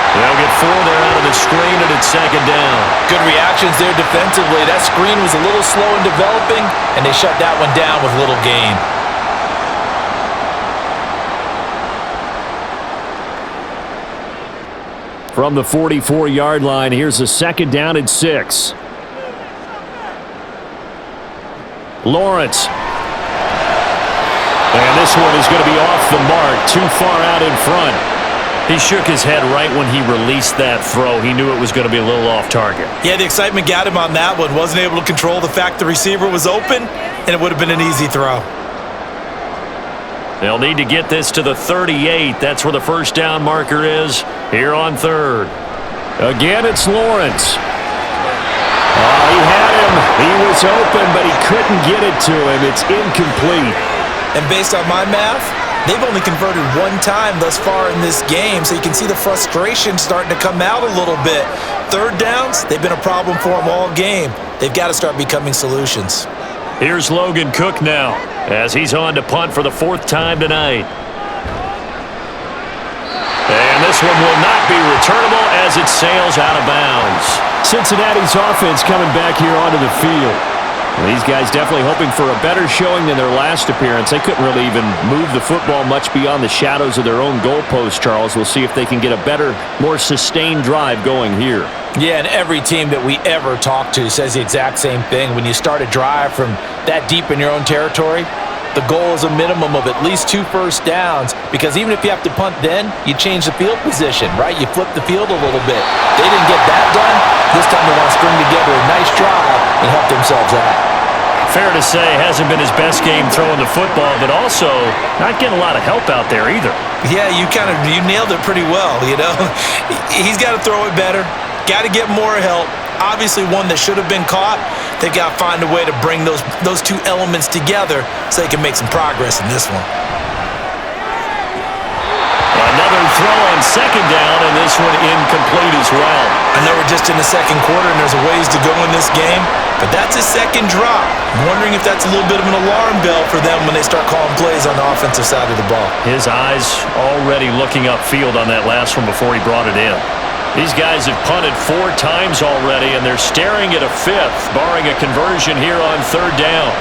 They'll get 4 there out of the screen, and it's second down. Good reactions there defensively. That screen was a little slow in developing, and they shut that one down with little gain. From the 44-yard line, here's a second down and 6. Lawrence. And this one is going to be off the mark, too far out in front. He shook his head right when he released that throw. He knew it was going to be a little off target. Yeah, the excitement got him on that one. Wasn't able to control the fact the receiver was open, and it would have been an easy throw. They'll need to get this to the 38. That's where the first down marker is here on third. Again, it's Lawrence. Oh, he had him. He was open, but he couldn't get it to him. It's incomplete. And based on my math, they've only converted 1 time thus far in this game, so you can see the frustration starting to come out a little bit. Third downs, they've been a problem for them all game. They've got to start becoming solutions. Here's Logan Cook now as he's on to punt for the 4th time tonight. And this one will not be returnable as it sails out of bounds. Cincinnati's offense coming back here onto the field. These guys definitely hoping for a better showing than their last appearance. They couldn't really even move the football much beyond the shadows of their own goalpost, Charles. We'll see if they can get a better, more sustained drive going here. Yeah, and every team that we ever talk to says the exact same thing. When you start a drive from that deep in your own territory, the goal is a minimum of at least 2 first downs, because even if you have to punt then, you change the field position, right? You flip the field a little bit. They didn't get that done. This time they want to string together a nice drive and help themselves out. Fair to say, hasn't been his best game throwing the football, but also not getting a lot of help out there either. Yeah, you nailed it pretty well, you know. He's got to throw it better, got to get more help. Obviously one that should have been caught. They've got to find a way to bring those 2 elements together so they can make some progress in this one. Another throw on second down, and this one incomplete as well. I know we're just in the second quarter and there's a ways to go in this game, but that's a second drop. I'm wondering if that's a little bit of an alarm bell for them when they start calling plays on the offensive side of the ball. His eyes already looking upfield on that last one before he brought it in. These guys have punted 4 times already, and they're staring at a 5th, barring a conversion here on third down.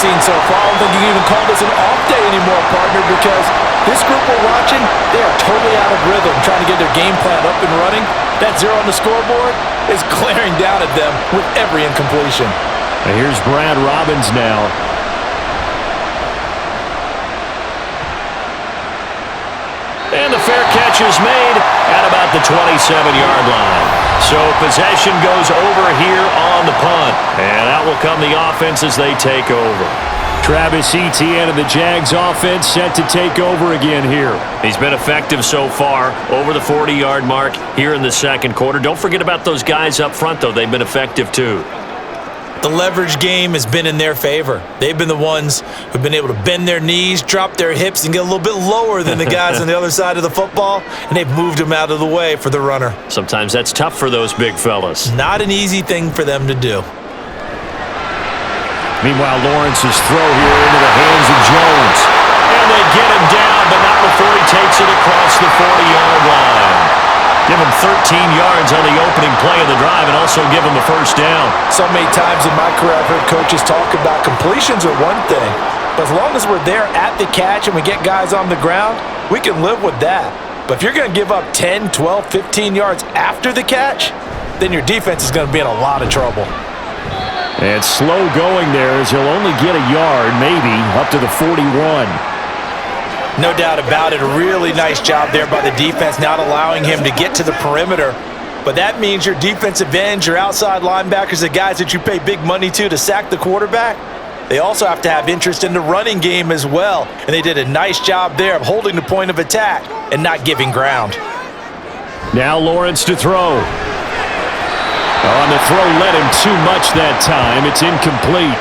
seen so far. I don't think you can even call this an off day anymore, partner, because this group we're watching, they are totally out of rhythm, trying to get their game plan up and running. That 0 on the scoreboard is glaring down at them with every incompletion. And here's Brad Robbins now. And the fair catch is made at about the 27-yard line. So possession goes over here on the punt. And out will come the offense as they take over. Travis Etienne of the Jags offense set to take over again here. He's been effective so far, over the 40-yard mark here in the second quarter. Don't forget about those guys up front, though. They've been effective, too. The leverage game has been in their favor. They've been the ones who've been able to bend their knees, drop their hips, and get a little bit lower than the guys on the other side of the football, and they've moved them out of the way for the runner. Sometimes that's tough for those big fellas. Not an easy thing for them to do. Meanwhile, Lawrence's throw here into the hands of Jones. And they get him down, but not before he takes it across the 40-yard line. Give him 13 yards on the opening play of the drive and also give him the first down. So many times in my career I've heard coaches talk about completions are one thing, but as long as we're there at the catch and we get guys on the ground, we can live with that. But if you're going to give up 10, 12, 15 yards after the catch, then your defense is going to be in a lot of trouble. And slow going there as he'll only get a yard, maybe, up to the 41. No doubt about it. A really nice job there by the defense, not allowing him to get to the perimeter. But that means your defensive ends, your outside linebackers, the guys that you pay big money to sack the quarterback, they also have to have interest in the running game as well. And they did a nice job there of holding the point of attack and not giving ground. Now Lawrence to throw. On the throw led him too much that time. It's incomplete.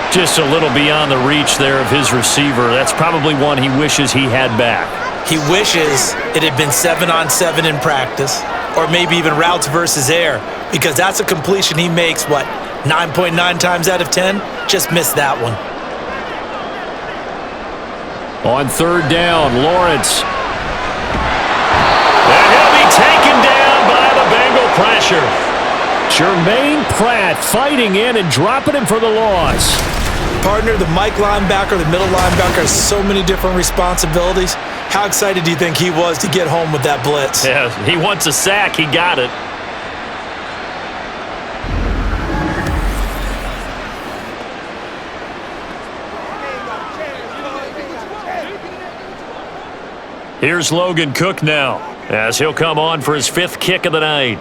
Just a little beyond the reach there of his receiver. That's probably one he wishes he had back. He wishes it had been 7-on-7 in practice, or maybe even routes versus air, because that's a completion he makes, 9.9 times out of 10? Just missed that one. On third down, Lawrence. And he'll be taken down by the Bengal pressure. Jermaine Pratt fighting in and dropping him for the loss. Partner, the Mike linebacker, the middle linebacker has so many different responsibilities. How excited do you think he was to get home with that blitz? Yeah, he wants a sack. He got it. Here's Logan Cook now, as he'll come on for his fifth kick of the night.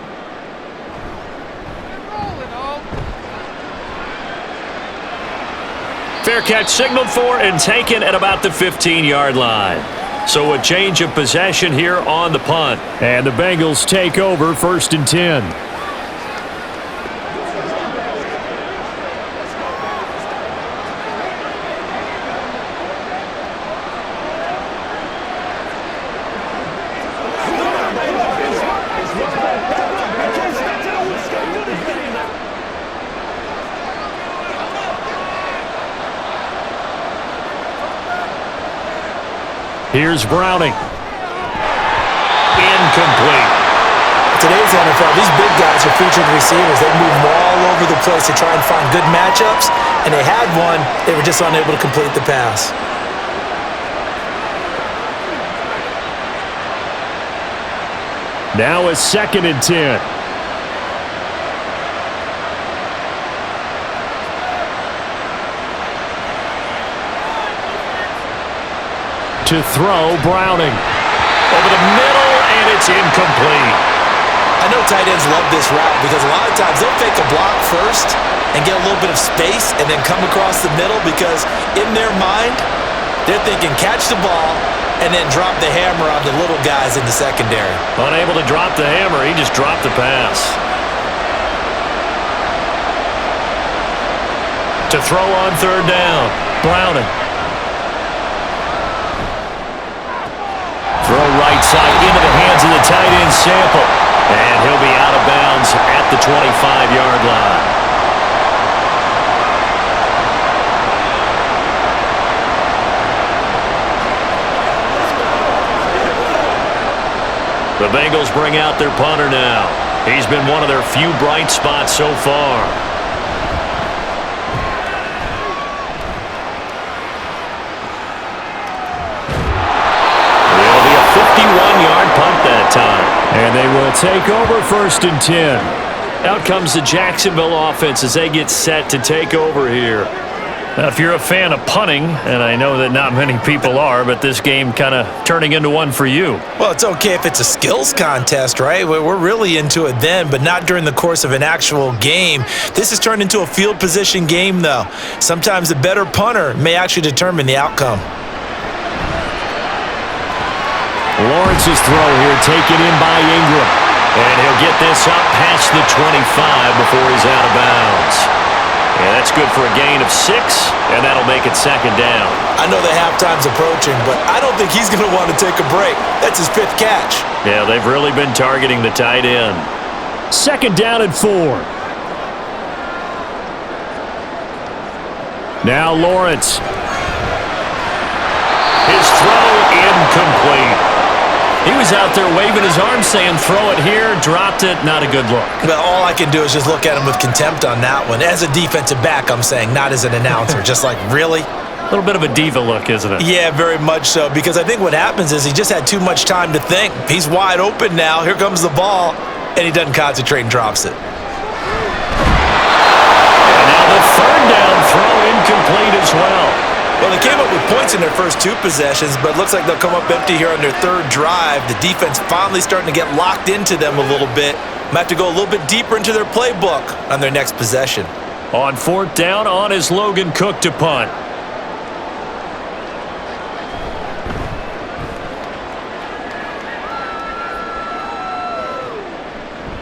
Fair catch signaled for and taken at about the 15-yard line. So a change of possession here on the punt. And the Bengals take over 1st and 10. Here's Browning. Incomplete. Today's NFL, these big guys are featured receivers. They move all over the place to try and find good matchups, and they had one. They were just unable to complete the pass. Now a 2nd and 10. To throw, Browning. Over the middle, and it's incomplete. I know tight ends love this route because a lot of times they'll fake a block first and get a little bit of space and then come across the middle because in their mind, they're thinking catch the ball and then drop the hammer on the little guys in the secondary. Unable to drop the hammer, he just dropped the pass. To throw on third down, Browning. Throw right side into the hands of the tight end, Sample. And he'll be out of bounds at the 25-yard line. The Bengals bring out their punter now. He's been one of their few bright spots so far. will take over 1st and 10. Out comes the Jacksonville offense as they get set to take over here. Now, if you're a fan of punting, and I know that not many people are, but this game kind of turning into one for you. Well, it's okay if it's a skills contest, right? We're really into it then, but not during the course of an actual game. This has turned into a field position game, though. Sometimes the better punter may actually determine the outcome. Lawrence's throw here taken in by Ingram. And he'll get this up past the 25 before he's out of bounds. And that's good for a gain of 6, and that'll make it 2nd down. I know the halftime's approaching, but I don't think he's going to want to take a break. That's his 5th catch. Yeah, they've really been targeting the tight end. 2nd down and 4. Now Lawrence. His throw incomplete. He was out there waving his arm saying, throw it here, dropped it, not a good look. Well, all I can do is just look at him with contempt on that one. As a defensive back, I'm saying, not as an announcer. Just like, really? A little bit of a diva look, isn't it? Yeah, very much so, because I think what happens is he just had too much time to think. He's wide open now. Here comes the ball, and he doesn't concentrate and drops it. And now the 3rd down throw incomplete as well. Well, they came up with points in their first 2 possessions, but it looks like they'll come up empty here on their 3rd drive. The defense finally starting to get locked into them a little bit. Might have to go a little bit deeper into their playbook on their next possession. On 4th down, on is Logan Cook to punt.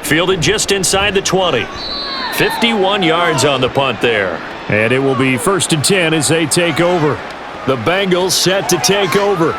Fielded just inside the 20. 51 yards on the punt there. And it will be 1st and 10 as they take over. The Bengals set to take over.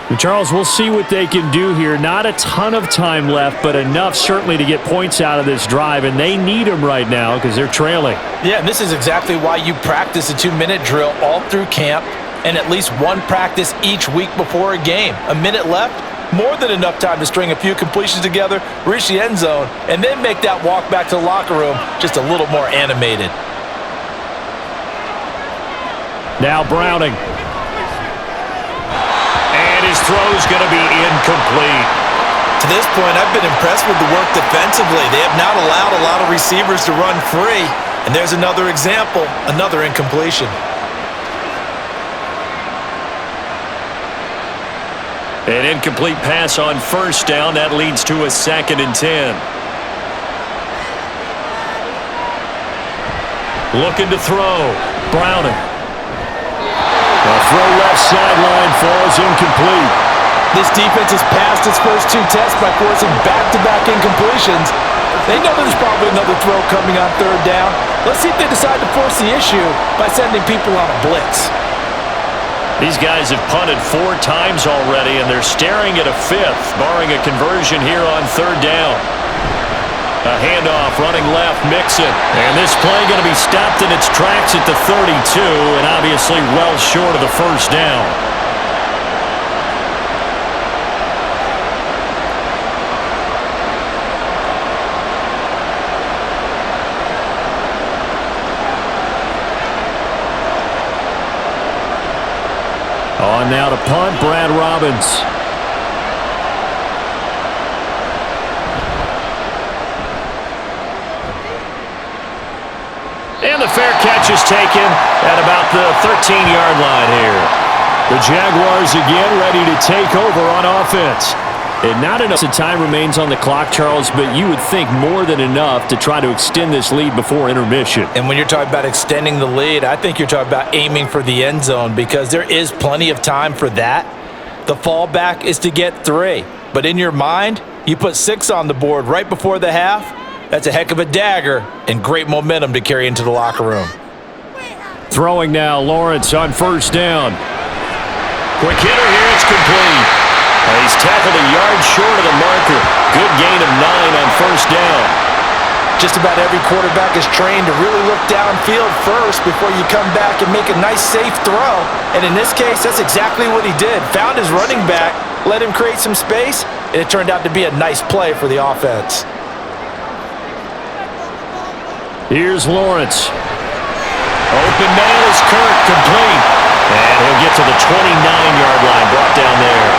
And Charles, we'll see what they can do here. Not a ton of time left, but enough certainly to get points out of this drive, and they need them right now because they're trailing. Yeah, and this is exactly why you practice a 2-minute drill all through camp and at least one practice each week before a game. A minute left, more than enough time to string a few completions together, reach the end zone, and then make that walk back to the locker room just a little more animated. Now Browning. And his throw's going to be incomplete. To this point, I've been impressed with the work defensively. They have not allowed a lot of receivers to run free. And there's another example, another incompletion. An incomplete pass on 1st down. That leads to a 2nd and 10. Looking to throw. Browning. The throw left sideline falls incomplete. This defense has passed its first 2 tests by forcing back-to-back incompletions. They know there's probably another throw coming on 3rd down. Let's see if they decide to force the issue by sending people on a blitz. These guys have punted 4 times already, and they're staring at a 5th, barring a conversion here on 3rd down. A handoff running left, Mixon. And this play going to be stopped in its tracks at the 32, and obviously well short of the 1st down. On now to punt, Brad Robbins. And the fair catch is taken at about the 13-yard line here. The Jaguars again ready to take over on offense. And not enough time remains on the clock, Charles, but you would think more than enough to try to extend this lead before intermission. And when you're talking about extending the lead, I think you're talking about aiming for the end zone because there is plenty of time for that. The fallback is to get 3. But in your mind, you put 6 on the board right before the half. That's a heck of a dagger and great momentum to carry into the locker room. Throwing now, Lawrence on 1st down. Quick hitter here, it's complete. He's tackled a yard short of the marker. Good gain of 9 on 1st down. Just about every quarterback is trained to really look downfield first before you come back and make a nice, safe throw. And in this case, that's exactly what he did. Found his running back, let him create some space, and it turned out to be a nice play for the offense. Here's Lawrence. Open man is Kirk, complete. And he'll get to the 29-yard line, brought down there.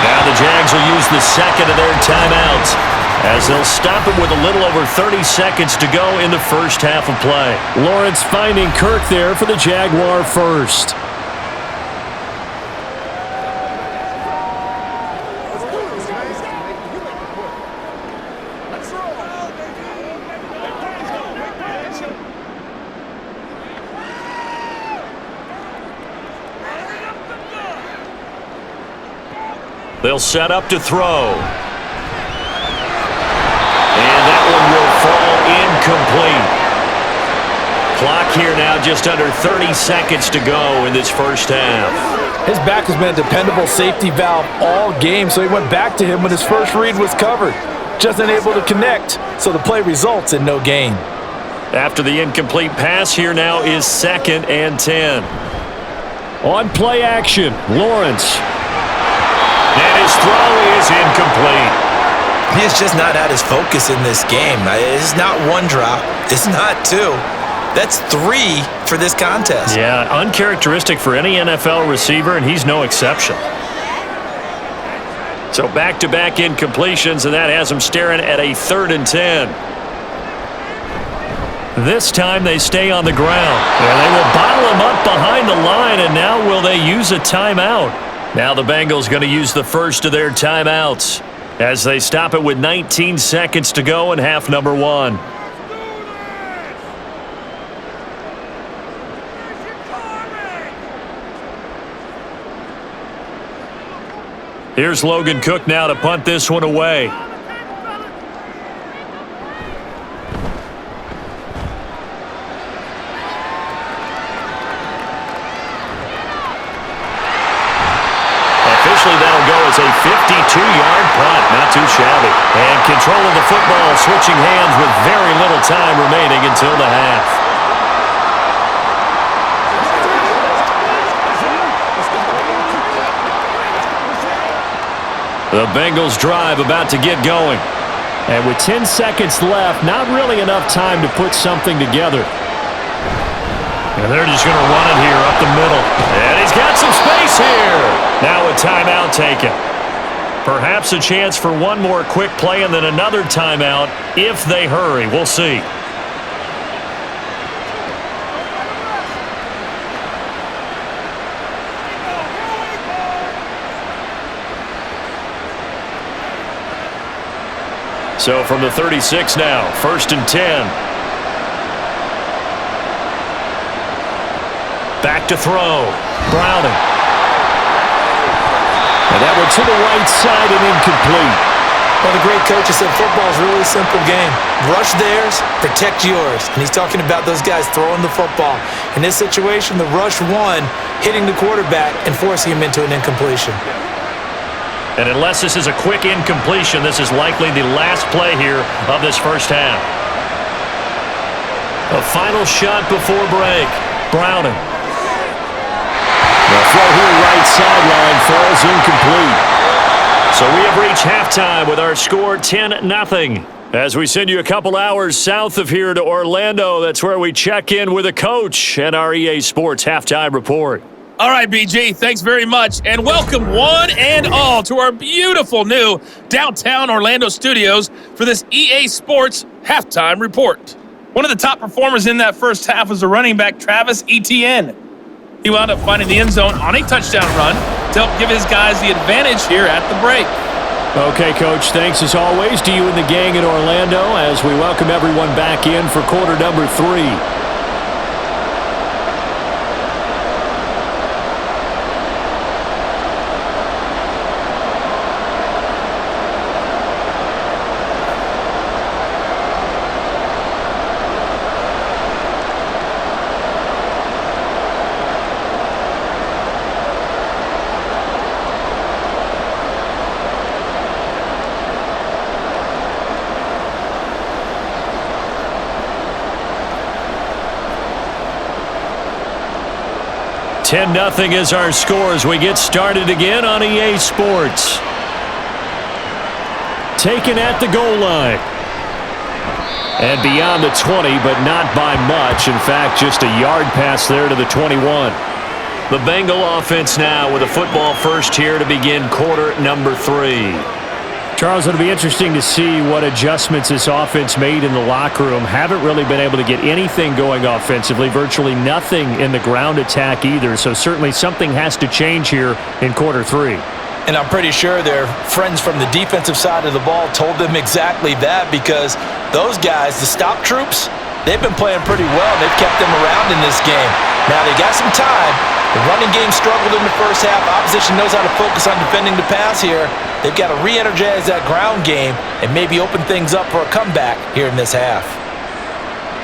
Now the Jags will use the second of their timeouts as they'll stop it with a little over 30 seconds to go in the first half of play. Lawrence finding Kirk there for the Jaguar first. They'll set up to throw. And that one will fall incomplete. Clock here now just under 30 seconds to go in this first half. His back has been a dependable safety valve all game, so he went back to him when his first read was covered. Just unable to connect, so the play results in no gain. After the incomplete pass, here now is 2nd and 10. On play action, Lawrence. And his throw is incomplete. He has just not had his focus in this game. It's not one drop. It's not two. That's 3 for this contest. Yeah, uncharacteristic for any NFL receiver, and he's no exception. So back-to-back incompletions, and that has him staring at a 3rd and 10. This time they stay on the ground. And they will bottle him up behind the line, and now will they use a timeout? Now the Bengals going to use the first of their timeouts as they stop it with 19 seconds to go in half number 1. Here's Logan Cook now to punt this one away. That'll go as a 52-yard punt. Not too shabby. And control of the football, switching hands with very little time remaining until the half. The Bengals drive about to get going. And with 10 seconds left, not really enough time to put something together. And they're just going to run it here up the middle. And he's got some space here. Now a timeout taken. Perhaps a chance for one more quick play and then another timeout if they hurry. We'll see. So from the 36 now, 1st and 10. Back to throw. Browning. And that one to the right side and incomplete. Well, the great coach has said football is really a simple game. Rush theirs, protect yours. And he's talking about those guys throwing the football. In this situation, the rush won, hitting the quarterback and forcing him into an incompletion. And unless this is a quick incompletion, this is likely the last play here of this first half. A final shot before break. Browning. The throw here right sideline falls incomplete. So we have reached halftime with our score 10-0. As we send you a couple hours south of here to Orlando, that's where we check in with a coach and our EA Sports halftime report. All right, BG, thanks very much, and welcome one and all to our beautiful new downtown Orlando studios for this EA Sports halftime report. One of the top performers in that first half was the running back Travis Etienne. He wound up finding the end zone on a touchdown run to help give his guys the advantage here at the break. Okay, Coach, thanks as always to you and the gang in Orlando as we welcome everyone back in for quarter number 3. $10-0 is our score as we get started again on EA Sports. Taken at the goal line. And beyond the 20, but not by much. In fact, just a yard pass there to the 21. The Bengal offense now with a football first here to begin quarter number 3. Charles, it'll be interesting to see what adjustments this offense made in the locker room. Haven't really been able to get anything going offensively, virtually nothing in the ground attack either. So certainly something has to change here in quarter 3. And I'm pretty sure their friends from the defensive side of the ball told them exactly that, because those guys, the stop troops, they've been playing pretty well. They've kept them around in this game. Now they got some time. The running game struggled in the first half. Opposition knows how to focus on defending the pass here. They've got to re-energize that ground game and maybe open things up for a comeback here in this half.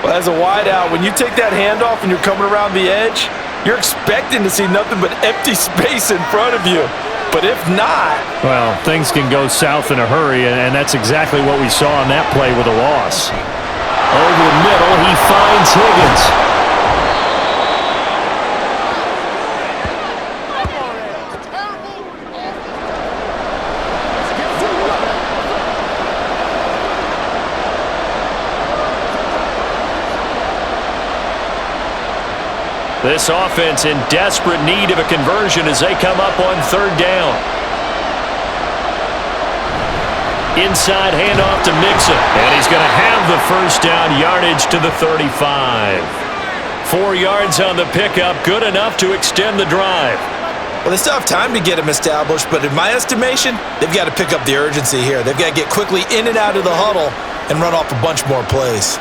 Well, as a wideout, when you take that handoff and you're coming around the edge, you're expecting to see nothing but empty space in front of you. But if not... Well, things can go south in a hurry, and that's exactly what we saw on that play with a loss. Over the middle, he finds Higgins. This offense in desperate need of a conversion as they come up on third down. Inside handoff to Mixon, and he's going to have the first down, yardage to the 35. 4 yards on the pickup, good enough to extend the drive. Well, they still have time to get him established, but in my estimation, they've got to pick up the urgency here. They've got to get quickly in and out of the huddle and run off a bunch more plays.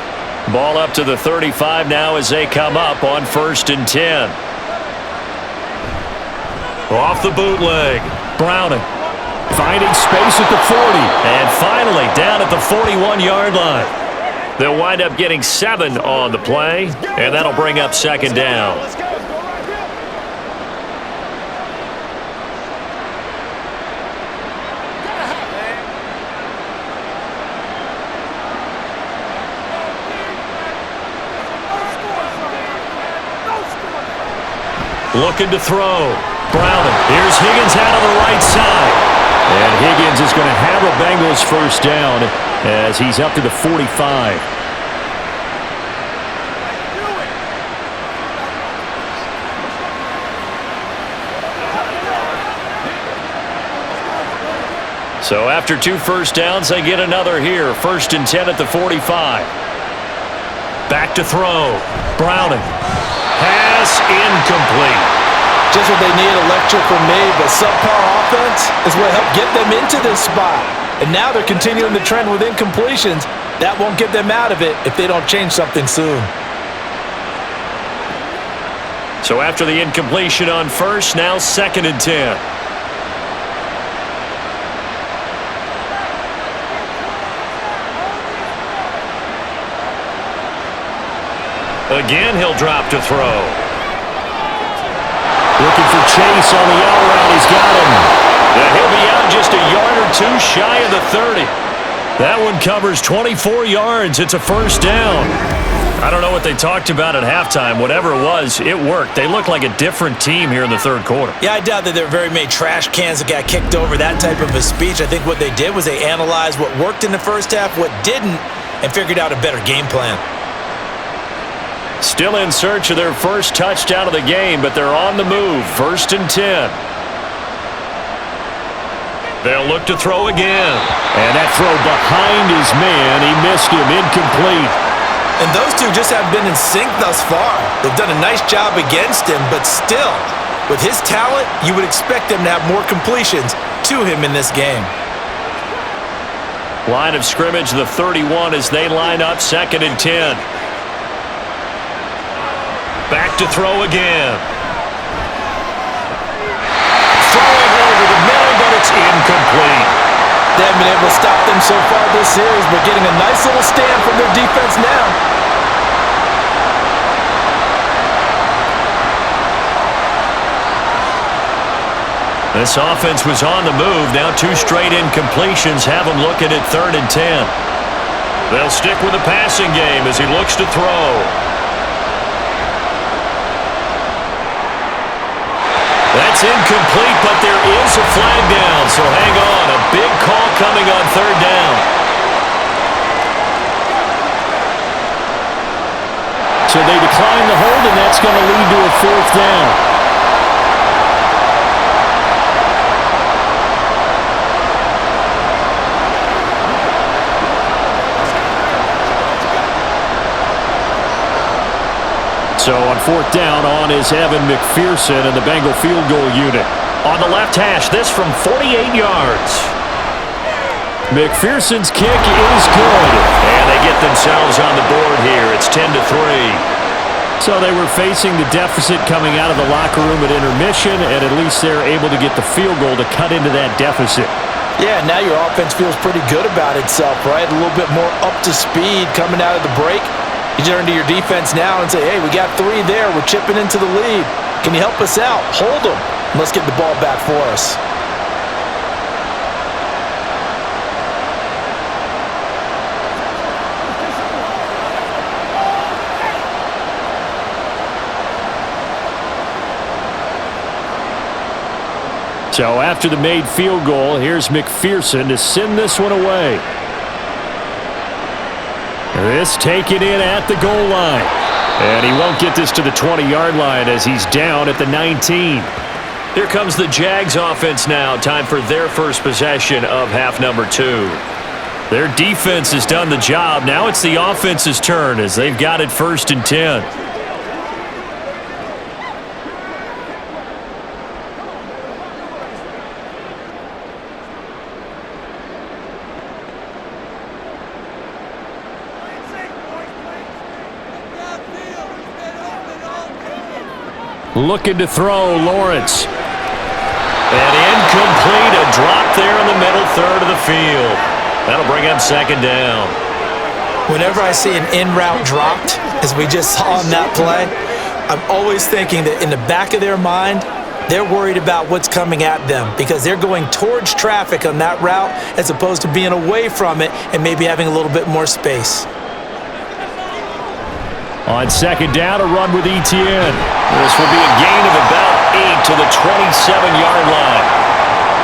Ball up to the 35 now as they come up on 1st and 10. Off the bootleg, Browning finding space at the 40, and finally down at the 41-yard line. They'll wind up getting 7 on the play, and that'll bring up 2nd down. Looking to throw. Browning. Here's Higgins out on the right side. And Higgins is going to have a Bengals first down as he's up to the 45. So after 2 first downs, they get another here. 1st and 10 at the 45. Back to throw. Browning. Pass incomplete. Just what they need, a lecture from me, but subpar offense is what helped get them into this spot. And now they're continuing the trend with incompletions. That won't get them out of it if they don't change something soon. So after the incompletion on 1st, now 2nd and 10. Again, he'll drop to throw. Looking for Chase on the out route. He's got him. And he'll be out just a yard or 2 shy of the 30. That one covers 24 yards. It's a first down. I don't know what they talked about at halftime. Whatever it was, it worked. They look like a different team here in the 3rd quarter. Yeah, I doubt that there were very many trash cans that got kicked over, that type of a speech. I think what they did was they analyzed what worked in the first half, what didn't, and figured out a better game plan. Still in search of their first touchdown of the game, but they're on the move. 1st and 10. They'll look to throw again. And that throw behind his man. He missed him. Incomplete. And those two just haven't been in sync thus far. They've done a nice job against him, but still, with his talent, you would expect them to have more completions to him in this game. Line of scrimmage, the 31 as they line up. 2nd and 10. Back to throw again. Throwing over the middle, but it's incomplete. They haven't been able to stop them so far this series, but getting a nice little stand from their defense now. This offense was on the move. Now 2 straight incompletions have them looking at 3rd and 10. They'll stick with the passing game as he looks to throw. That's incomplete, but there is a flag down, so hang on. A big call coming on 3rd down. So they decline the hold, and that's going to lead to a 4th down. So on fourth down, on is Evan McPherson and the Bengal field goal unit. On the left hash, this from 48 yards. McPherson's kick is good. And they get themselves on the board here. It's 10-3. So they were facing the deficit coming out of the locker room at intermission, and at least they're able to get the field goal to cut into that deficit. Yeah, now your offense feels pretty good about itself, right? A little bit more up to speed coming out of the break. You turn to your defense now and say, hey, we got 3 there. We're chipping into the lead. Can you help us out? Hold them. Let's get the ball back for us. So after the made field goal, here's McPherson to send this one away. This taken in at the goal line. And he won't get this to the 20-yard line as he's down at the 19. Here comes the Jags offense now. Time for their first possession of half number 2. Their defense has done the job. Now it's the offense's turn as they've got it 1st and 10. Looking to throw, Lawrence. And incomplete, a drop there in the middle third of the field. That'll bring him 2nd down. Whenever I see an in-route dropped, as we just saw on that play, I'm always thinking that in the back of their mind, they're worried about what's coming at them because they're going towards traffic on that route as opposed to being away from it and maybe having a little bit more space. On 2nd down, a run with Etienne. This will be a gain of about 8 to the 27-yard line.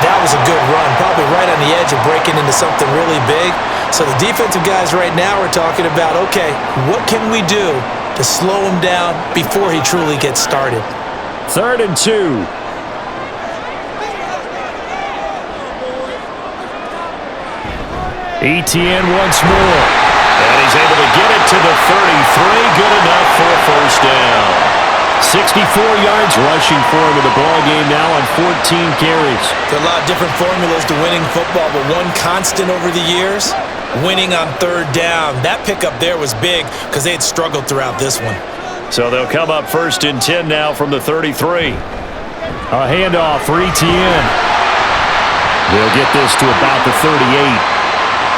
That was a good run, probably right on the edge of breaking into something really big. So the defensive guys right now are talking about, okay, what can we do to slow him down before he truly gets started? 3rd and 2. Etienne once more. And he's able to get it to the 33. Good enough for a 1st down. 64 yards rushing for him in the ballgame now on 14 carries. There are a lot of different formulas to winning football, but one constant over the years, winning on 3rd down. That pickup there was big because they had struggled throughout this one. So they'll come up 1st and 10 now from the 33. A handoff for Etienne. They'll get this to about the 38.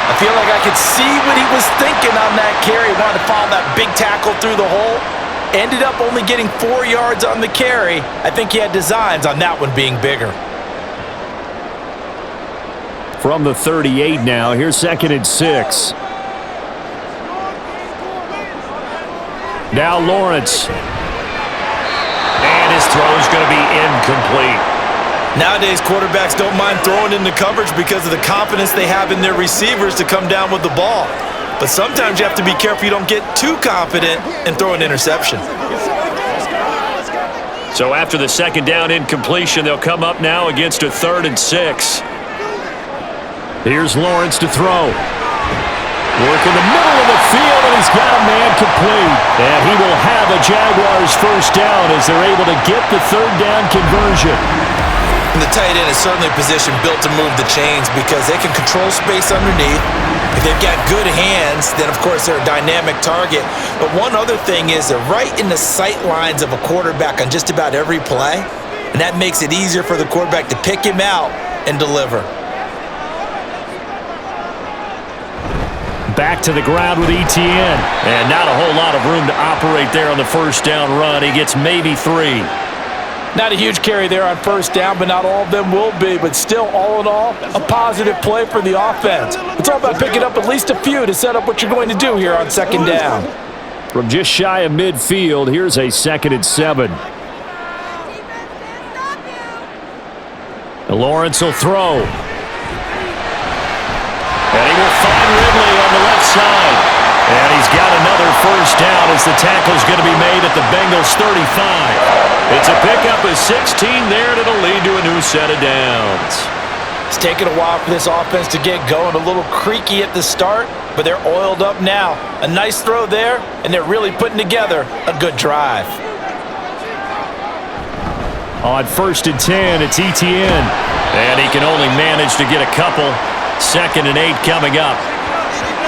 I feel like I could see what he was thinking on that carry. Wanted to follow that big tackle through the hole. Ended up only getting 4 yards on the carry. I think he had designs on that one being bigger. From the 38 now, here's 2nd and 6. Now Lawrence. And his throw's going to be incomplete. Nowadays, quarterbacks don't mind throwing into coverage because of the confidence they have in their receivers to come down with the ball. But sometimes you have to be careful you don't get too confident and throw an interception. So after the 2nd down incompletion, they'll come up now against a 3rd and 6. Here's Lawrence to throw. Work in the middle of the field, and he's got a man complete. And he will have a Jaguars 1st down as they're able to get the 3rd down conversion. And the tight end is certainly a position built to move the chains because they can control space underneath. If they've got good hands, then of course they're a dynamic target. But one other thing is they're right in the sight lines of a quarterback on just about every play. And that makes it easier for the quarterback to pick him out and deliver. Back to the ground with Etienne. And not a whole lot of room to operate there on the 1st down run. He gets maybe 3. Not a huge carry there on 1st down, but not all of them will be. But still, all in all, a positive play for the offense. It's all about picking up at least a few to set up what you're going to do here on 2nd down. From just shy of midfield, here's a 2nd and 7. Lawrence will throw. And he will find Ridley on the left side. And he's got another 1st down as the tackle's going to be made at the Bengals 35. It's a pickup of 16 there, and it'll lead to a new set of downs. It's taken a while for this offense to get going. A little creaky at the start, but they're oiled up now. A nice throw there, and they're really putting together a good drive. On 1st and 10, it's Etienne. And he can only manage to get a couple. 2nd and 8 coming up.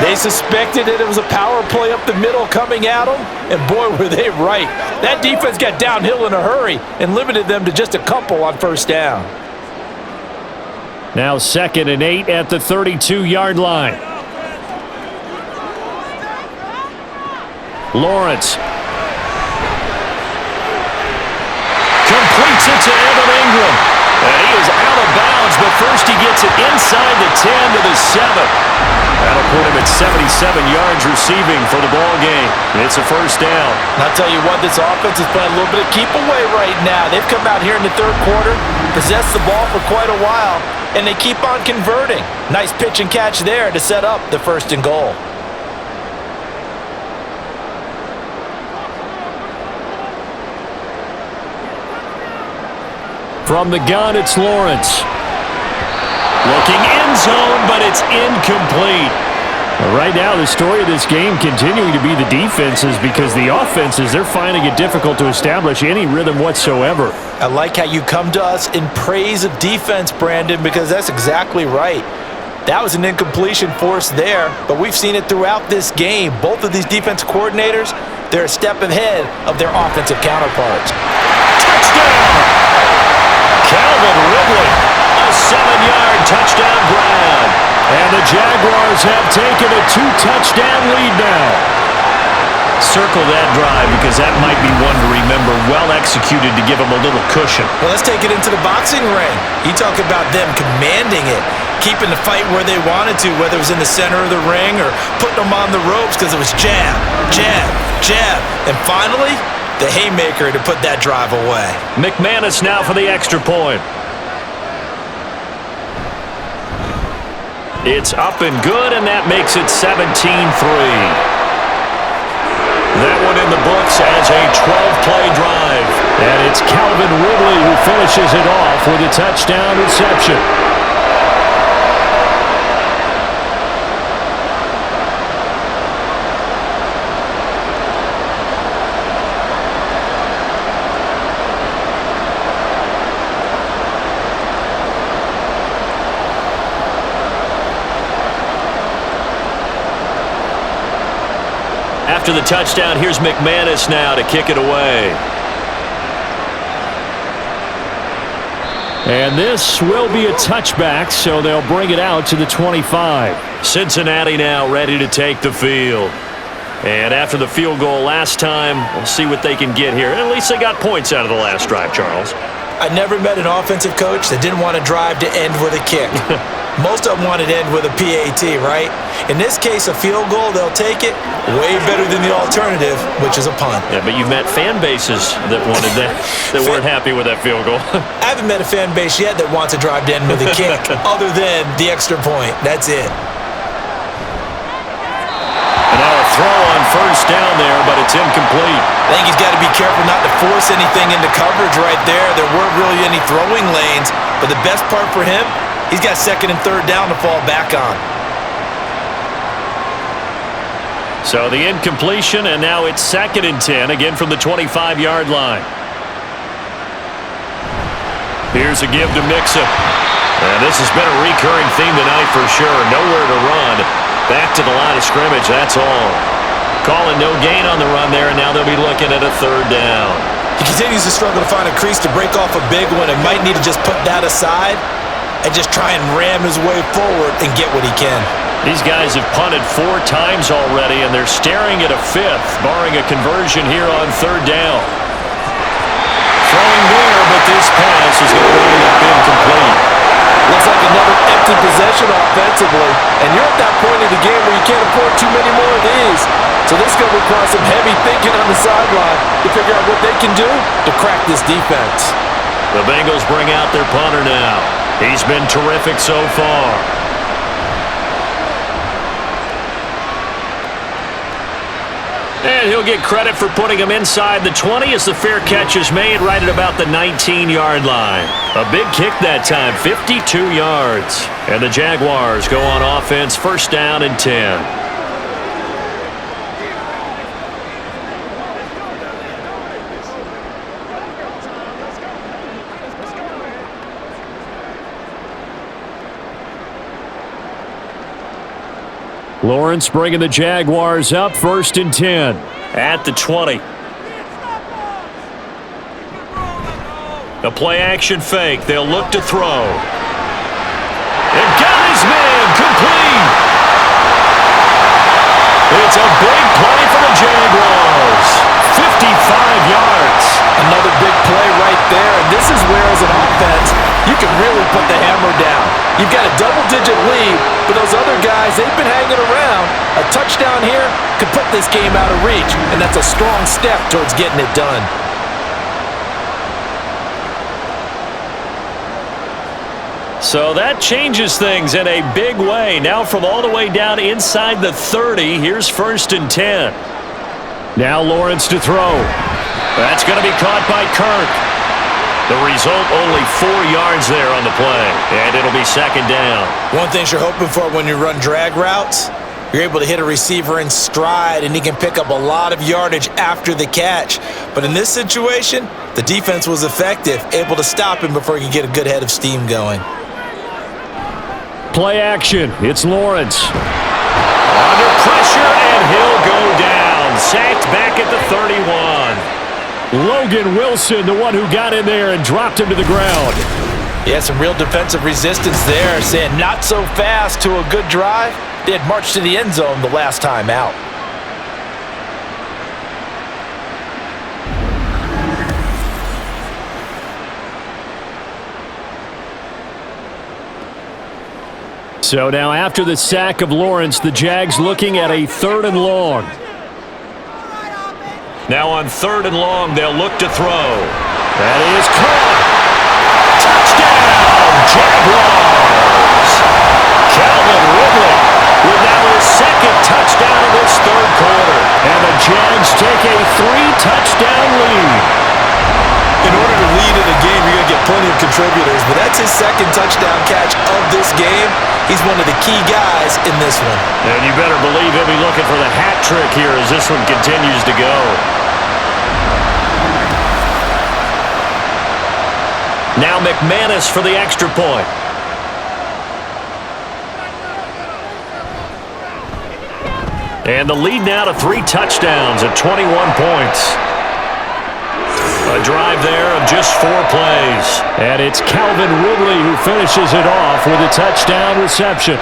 They suspected that it was a power play up the middle coming at them, and boy, were they right. That defense got downhill in a hurry and limited them to just a couple on 1st down. Now 2nd and 8 at the 32-yard line. Lawrence completes it to Evan Ingram. And he is out of bounds, but first he gets it inside the 10 to the 7. That'll put him at 77 yards receiving for the ball game. It's a 1st down. And I'll tell you what, this offense is playing a little bit of keep away right now. They've come out here in the 3rd quarter, possessed the ball for quite a while, and they keep on converting. Nice pitch and catch there to set up the 1st and goal. From the gun, it's Lawrence. Looking end zone, but it's incomplete. Right now, the story of this game continuing to be the defenses, because the offenses, they're finding it difficult to establish any rhythm whatsoever. I like how you come to us in praise of defense, Brandon, because that's exactly right. That was an incompletion forced there, but we've seen it throughout this game. Both of these defense coordinators, they're a step ahead of their offensive counterparts. Touchdown! Calvin Ridley, a 7-yard touchdown grab. And the Jaguars have taken a 2-touchdown lead now. Circle that drive, because that might be one to remember. Well executed to give them a little cushion. Well, let's take it into the boxing ring. You talk about them commanding it, keeping the fight where they wanted to, whether it was in the center of the ring or putting them on the ropes, because it was jab, jab, jab. And finally, the haymaker to put that drive away. McManus now for the extra point. It's up and good, and that makes it 17-3. That one in the books as a 12-play drive. And it's Calvin Ridley who finishes it off with a touchdown reception. After the touchdown, here's McManus now to kick it away. And this will be a touchback, so they'll bring it out to the 25. Cincinnati now ready to take the field. And after the field goal last time, we'll see what they can get here. At least they got points out of the last drive, Charles. I never met an offensive coach that didn't want to drive to end with a kick. Most of them wanted to end with a PAT, right? In this case, a field goal, they'll take it. Way better than the alternative, which is a punt. Yeah, but you've met fan bases that wanted that, that weren't happy with that field goal. I haven't met a fan base yet that wants to drive to end with a kick, other than the extra point. That's it. And now a throw on 1st down there, but it's incomplete. I think he's got to be careful not to force anything into coverage right there. There weren't really any throwing lanes, but the best part for him, he's got 2nd and 3rd down to fall back on. So the incompletion, and now it's 2nd and 10, again from the 25-yard line. Here's a give to Mixon. And this has been a recurring theme tonight for sure. Nowhere to run. Back to the line of scrimmage, that's all. Calling no gain on the run there, and now they'll be looking at a 3rd down. He continues to struggle to find a crease to break off a big one, and might need to just put that aside and just try and ram his way forward and get what he can. These guys have punted 4 times already, and they're staring at a 5th, barring a conversion here on 3rd down. Throwing there, but this pass is going to wind up incomplete. Looks like another empty possession offensively, and you're at that point in the game where you can't afford too many more of these. So this is going to require some heavy thinking on the sideline to figure out what they can do to crack this defense. The Bengals bring out their punter now. He's been terrific so far. And he'll get credit for putting him inside the 20 as the fair catch is made right at about the 19-yard line. A big kick that time, 52 yards. And the Jaguars go on offense, first down and 10. Lawrence bringing the Jaguars up, first and 10 at the 20. A play-action fake. They'll look to throw. And got his man complete. It's a big play for the Jaguars. 55 yards. Another big play right there, and this is where, as an offense, you can really put the hammer down. You've got a double-digit lead, but those other guys, they've been hanging around. A touchdown here could put this game out of reach, and that's a strong step towards getting it done. So that changes things in a big way. Now from all the way down inside the 30, here's first and 10. Now Lawrence to throw. That's going to be caught by Kirk. The result, only 4 yards there on the play, and it'll be second down. One thing you're hoping for when you run drag routes, you're able to hit a receiver in stride, and he can pick up a lot of yardage after the catch. But in this situation, the defense was effective, able to stop him before he could get a good head of steam going. Play action. It's Lawrence. Under pressure, and he'll go down. Sacked back at the 31. Logan Wilson, the one who got in there and dropped him to the ground. Yeah, some real defensive resistance there, saying not so fast to a good drive. They had marched to the end zone the last time out. So now after the sack of Lawrence, the Jags looking at a 3rd and long. Now on 3rd and long, they'll look to throw. That is caught. Touchdown, Jaguars. Calvin Ridley with now his 2nd touchdown of this 3rd quarter. And the Jags take a 3-touchdown lead. In order to lead in a game, you're going to get plenty of contributors, but that's his 2nd touchdown catch of this game. He's one of the key guys in this one. And you better believe he'll be looking for the hat trick here as this one continues to go. Now McManus for the extra point. And the lead now to 3 touchdowns at 21 points. A drive there of just 4 plays. And it's Calvin Ridley who finishes it off with a touchdown reception.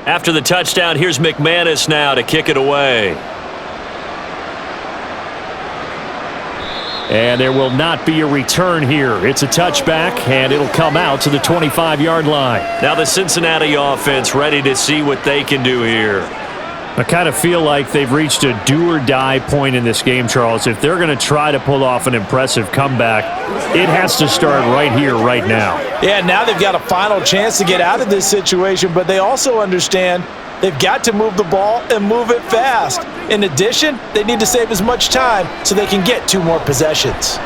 After the touchdown, here's McManus now to kick it away. And there will not be a return here. It's a touchback, and it'll come out to the 25-yard line. Now the Cincinnati offense ready to see what they can do here. I kind of feel like they've reached a do-or-die point in this game, Charles. If they're going to try to pull off an impressive comeback, it has to start right here, right now. Yeah, now they've got a final chance to get out of this situation, but they also understand they've got to move the ball and move it fast. In addition, they need to save as much time so they can get 2 more possessions.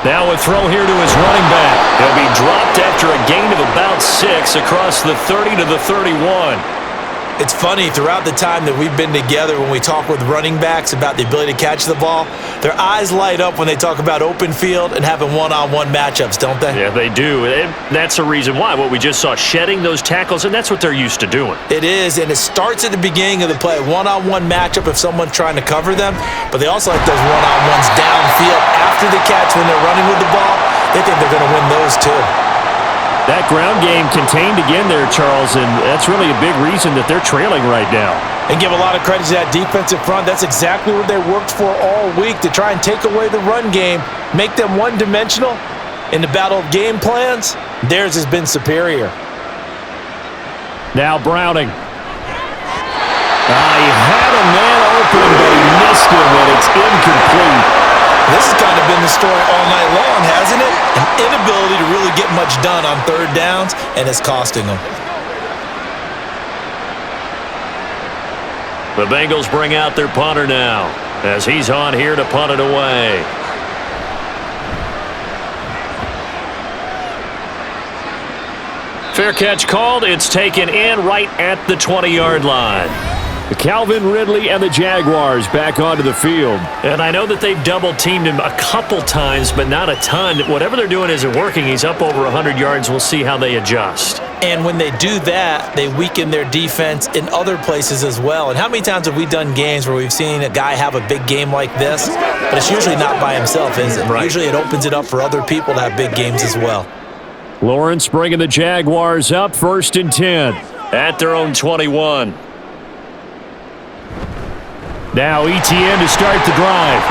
Now a throw here to his running back. He'll be dropped after a gain of about 6 across the 30 to the 31. It's funny, throughout the time that we've been together, when we talk with running backs about the ability to catch the ball, their eyes light up when they talk about open field and having one-on-one matchups, don't they? Yeah, they do. And that's the reason why. What we just saw, shedding those tackles, and that's what they're used to doing. It is, and it starts at the beginning of the play. One-on-one matchup if someone's trying to cover them, but they also like those one-on-ones downfield after the catch when they're running with the ball. They think they're going to win those too. That ground game contained again there, Charles, and that's really a big reason that they're trailing right now. And give a lot of credit to that defensive front. That's exactly what they worked for all week, to try and take away the run game, make them one-dimensional. In the battle of game plans, theirs has been superior. Now Browning. He had a man open, but he missed him, and it's incomplete. This has kind of been the story all night long, hasn't it? An inability to really get much done on third downs, and it's costing them. The Bengals bring out their punter now, as he's on here to punt it away. Fair catch called. It's taken in right at the 20-yard line. Calvin Ridley and the Jaguars back onto the field. And I know that they've double-teamed him a couple times, but not a ton. Whatever they're doing isn't working. He's up over 100 yards. We'll see how they adjust. And when they do that, they weaken their defense in other places as well. And how many times have we done games where we've seen a guy have a big game like this, but it's usually not by himself, is it? Right. Usually it opens it up for other people to have big games as well. Lawrence bringing the Jaguars up, 1st and 10 at their own 21. Now Etienne to start the drive.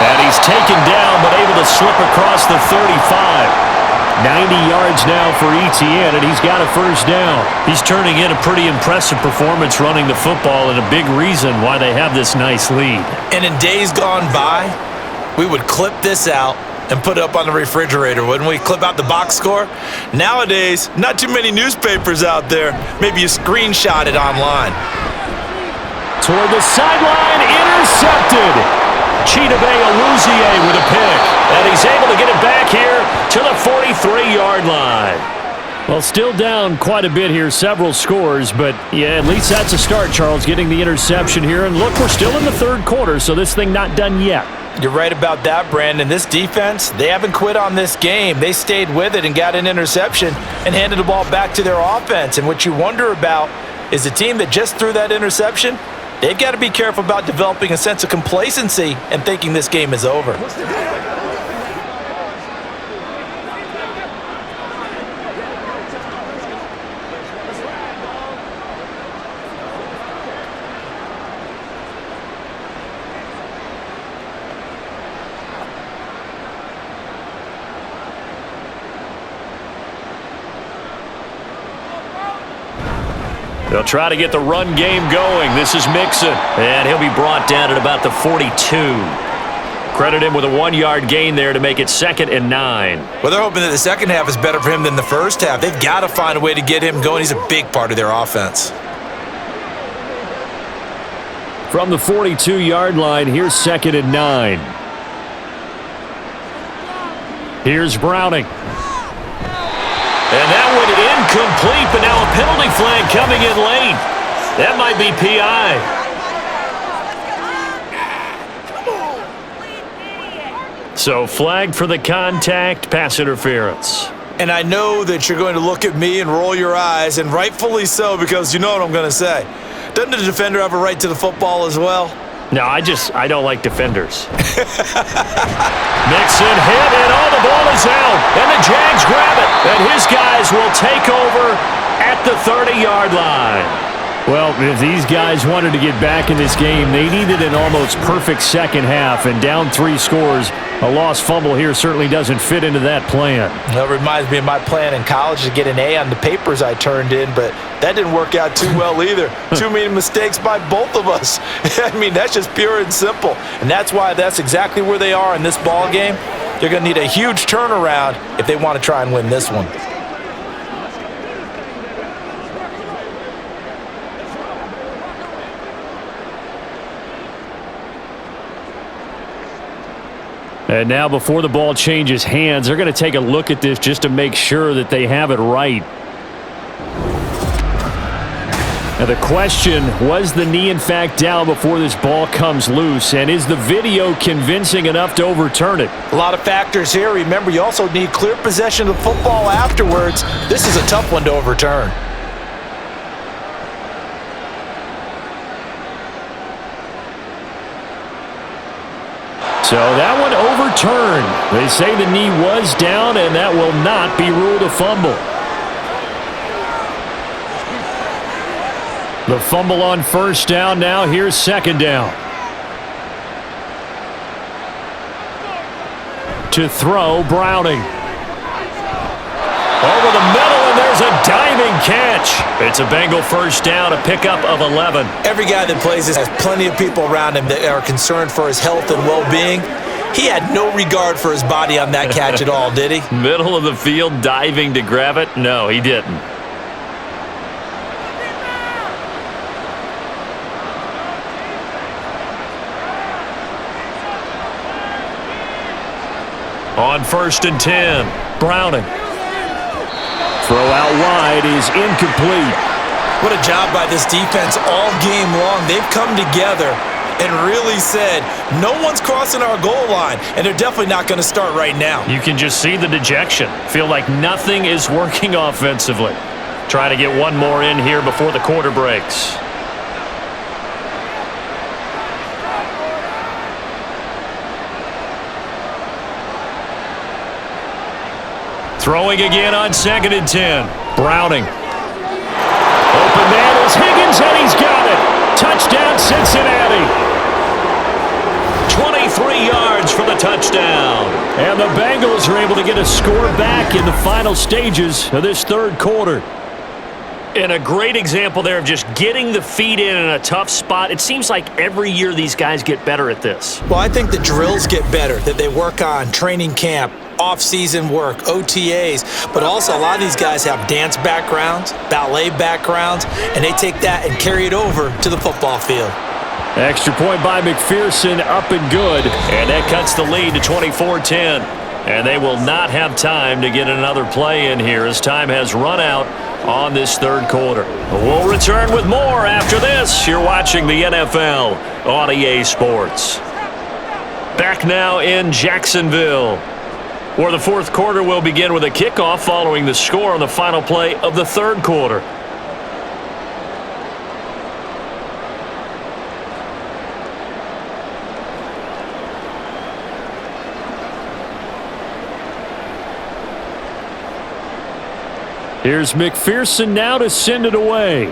And he's taken down, but able to slip across the 35. 90 yards now for Etienne, and he's got a first down. He's turning in a pretty impressive performance running the football, and a big reason why they have this nice lead. And in days gone by, we would clip this out and put it up on the refrigerator, wouldn't we? Clip out the box score. Nowadays, not too many newspapers out there. Maybe you screenshot it online. Toward the sideline, intercepted. Chidobe Awuzie with a pick. And he's able to get it back here to the 43-yard line. Well, still down quite a bit here, several scores, but yeah, at least that's a start, Charles, getting the interception here. And look, we're still in the third quarter, so this thing not done yet. You're right about that, Brandon. This defense, they haven't quit on this game. They stayed with it and got an interception and handed the ball back to their offense. And what you wonder about is the team that just threw that interception, they've got to be careful about developing a sense of complacency and thinking this game is over. They'll try to get the run game going. This is Mixon, and he'll be brought down at about the 42. Credit him with a 1-yard gain there to make it 2nd and 9. Well, they're hoping that the second half is better for him than the first half. They've got to find a way to get him going. He's a big part of their offense. From the 42-yard line, here's 2nd and 9. Here's Browning. And that one incomplete, but now a penalty flag coming in late. That might be PI. So flag for the contact, pass interference. And I know that you're going to look at me and roll your eyes, and rightfully so, because you know what I'm going to say. Doesn't the defender have a right to the football as well? No, I don't like defenders. Mixon hit, and the ball is out. And the Jags grab it. And his guys will take over at the 30-yard line. Well, if these guys wanted to get back in this game, they needed an almost perfect second half. And down 3 scores, a lost fumble here certainly doesn't fit into that plan. That reminds me of my plan in college to get an A on the papers I turned in, but that didn't work out too well either. Too many mistakes by both of us. I mean, that's just pure and simple. And that's why that's exactly where they are in this ball game. They're going to need a huge turnaround if they want to try and win this one. And now before the ball changes hands, they're going to take a look at this just to make sure that they have it right. Now the question, was the knee in fact down before this ball comes loose? And is the video convincing enough to overturn it? A lot of factors here. Remember, you also need clear possession of the football afterwards. This is a tough one to overturn. So that one overturned. They say the knee was down, and that will not be ruled a fumble. The fumble on first down now. Here's second down. To throw, Browning. Over the middle, and there's a diving catch. It's a Bengal first down, a pickup of 11. Every guy that plays this has plenty of people around him that are concerned for his health and well-being. He had no regard for his body on that catch at all, did he? Middle of the field, diving to grab it? No, he didn't. On first and 10, Browning. Throw out wide is incomplete. What a job by this defense all game long. They've come together and really said, no one's crossing our goal line, and they're definitely not going to start right now. You can just see the dejection. Feel like nothing is working offensively. Try to get one more in here before the quarter breaks. Throwing again on second and 10. Browning. Open man is Higgins, and he's got it. Touchdown, Cincinnati. 23 yards for the touchdown. And the Bengals are able to get a score back in the final stages of this third quarter. And a great example there of just getting the feet in a tough spot. It seems like every year these guys get better at this. Well, I think the drills get better, that they work on training camp, off-season work, OTAs, but also a lot of these guys have dance backgrounds, ballet backgrounds, and they take that and carry it over to the football field. Extra point by McPherson, up and good, and that cuts the lead to 24-10. And they will not have time to get another play in here as time has run out on this third quarter. We'll return with more after this. You're watching the NFL on EA Sports. Back now in Jacksonville, where the fourth quarter will begin with a kickoff following the score on the final play of the third quarter. Here's McPherson now to send it away.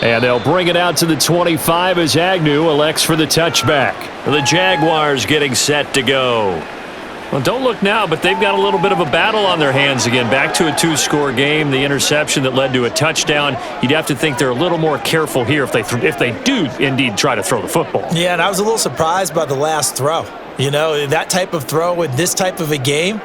And they'll bring it out to the 25 as Agnew elects for the touchback. The Jaguars getting set to go. Well, don't look now, but they've got a little bit of a battle on their hands again. Back to a two-score game. The interception that led to a touchdown. You'd have to think they're a little more careful here if they do indeed try to throw the football. Yeah, and I was a little surprised by the last throw. You know, that type of throw in this type of a game,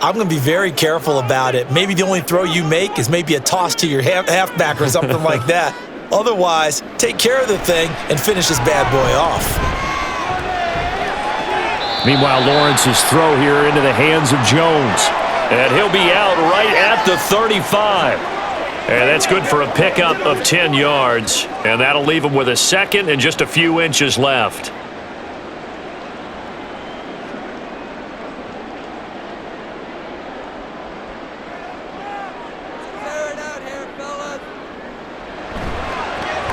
I'm going to be very careful about it. Maybe the only throw you make is maybe a toss to your halfback or something like that. Otherwise, take care of the thing and finish this bad boy off. Meanwhile, Lawrence's throw here into the hands of Jones. And he'll be out right at the 35. And that's good for a pickup of 10 yards. And that'll leave him with a second and just a few inches left.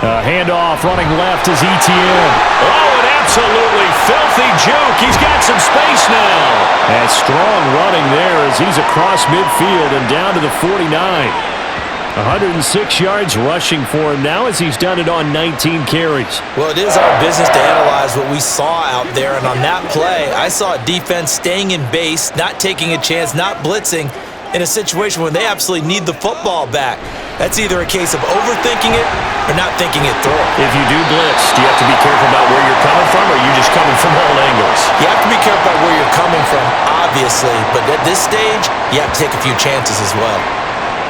Handoff running left is Etienne. Oh, an absolutely filthy juke. He's got some space now. And strong running there as he's across midfield and down to the 49. 106 yards rushing for him now as he's done it on 19 carries. Well, it is our business to analyze what we saw out there. And on that play, I saw a defense staying in base, not taking a chance, not blitzing, in a situation where they absolutely need the football back. That's either a case of overthinking it or not thinking it through. If you do blitz, do you have to be careful about where you're coming from, or are you just coming from all angles? You have to be careful about where you're coming from, obviously, but at this stage, you have to take a few chances as well.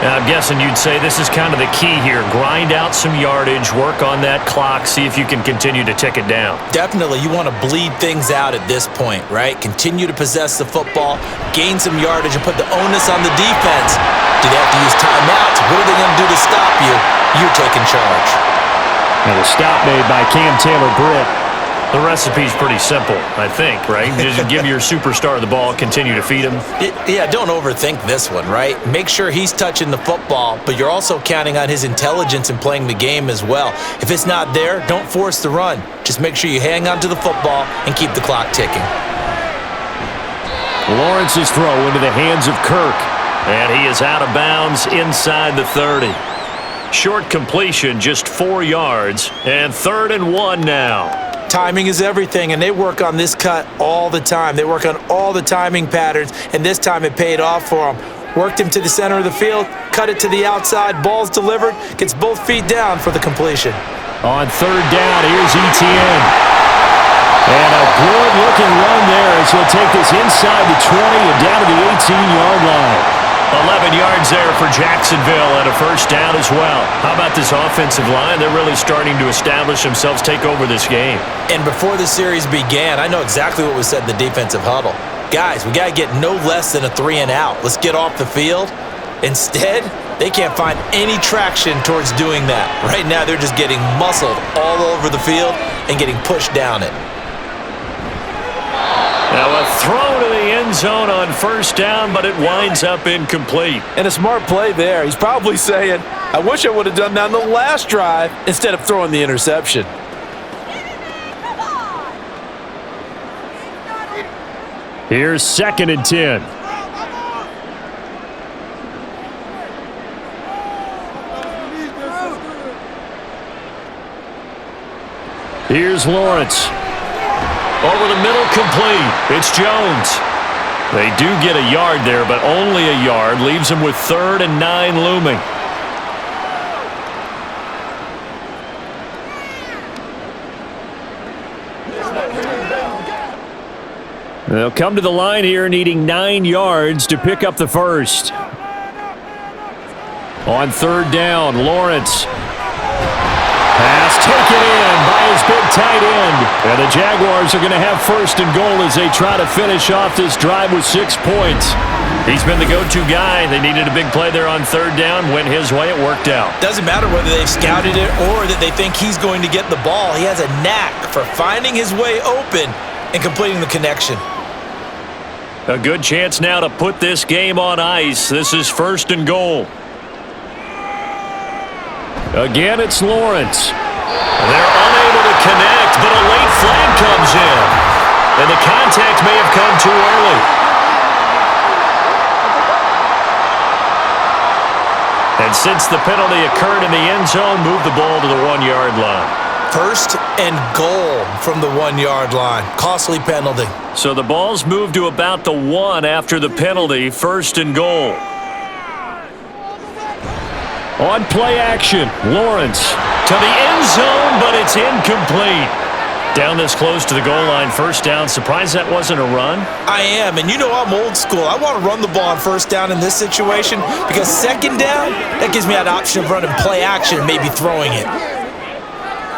Now, I'm guessing you'd say this is kind of the key here. Grind out some yardage, work on that clock, see if you can continue to tick it down. Definitely, you want to bleed things out at this point, right? Continue to possess the football, gain some yardage, and put the onus on the defense. Do they have to use timeouts? What are they going to do to stop you? You're taking charge. And a stop made by Cam Taylor-Britt. The recipe's pretty simple, I think, right? Just give your superstar the ball, continue to feed him. Yeah, don't overthink this one, right? Make sure he's touching the football, but you're also counting on his intelligence in playing the game as well. If it's not there, don't force the run. Just make sure you hang on to the football and keep the clock ticking. Lawrence's throw into the hands of Kirk, and he is out of bounds inside the 30. Short completion, just 4 yards, and 3rd and 1 now. Timing is everything, and they work on this cut all the time. They work on all the timing patterns, and this time it paid off for them. Worked him to the center of the field, cut it to the outside, ball's delivered, gets both feet down for the completion. On 3rd down, here's Etienne. And a good-looking run there as he'll take this inside the 20 and down to the 18-yard line. 11 yards there for Jacksonville and a 1st down as well. How about this offensive line? They're really starting to establish themselves, take over this game. And before the series began, I know exactly what was said in the defensive huddle. Guys, we got to get no less than a 3-and-out. Let's get off the field. Instead, they can't find any traction towards doing that. Right now, they're just getting muscled all over the field and getting pushed down it. Now a throw to the end zone on 1st down, but it winds up incomplete. And a smart play there. He's probably saying, I wish I would have done that on the last drive instead of throwing the interception. Here's 2nd and 10. Here's Lawrence. Over the middle, complete. It's Jones. They do get a yard there, but only a yard. Leaves them with 3rd and 9 looming. They'll come to the line here needing 9 yards to pick up the 1st. On 3rd down, Lawrence. Pass taken in by his big tight end. And the Jaguars are going to have 1st and goal as they try to finish off this drive with 6 points. He's been the go-to guy. They needed a big play there on 3rd down. Went his way. It worked out. Doesn't matter whether they've scouted it or that they think he's going to get the ball. He has a knack for finding his way open and completing the connection. A good chance now to put this game on ice. This is 1st and goal. Again, it's Lawrence. They're unable to connect, but a late flag comes in. And the contact may have come too early. And since the penalty occurred in the end zone, move the ball to the 1-yard line. 1st and goal from the 1-yard line. Costly penalty. So the ball's moved to about the 1 after the penalty. 1st and goal. On play action, Lawrence to the end zone, but it's incomplete. Down this close to the goal line, 1st down. Surprised that wasn't a run? I am, and you know I'm old school. I want to run the ball on 1st down in this situation because 2nd down, that gives me that option of running play action and maybe throwing it.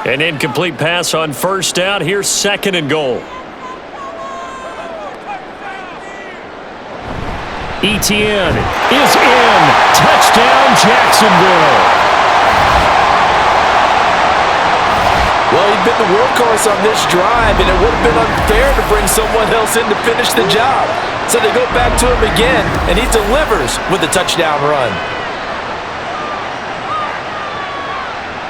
An incomplete pass on 1st down. Here's 2nd and goal. Etienne is in. Touchdown, Jacksonville. Well, he'd been the workhorse on this drive, and it would have been unfair to bring someone else in to finish the job. So they go back to him again, and he delivers with a touchdown run.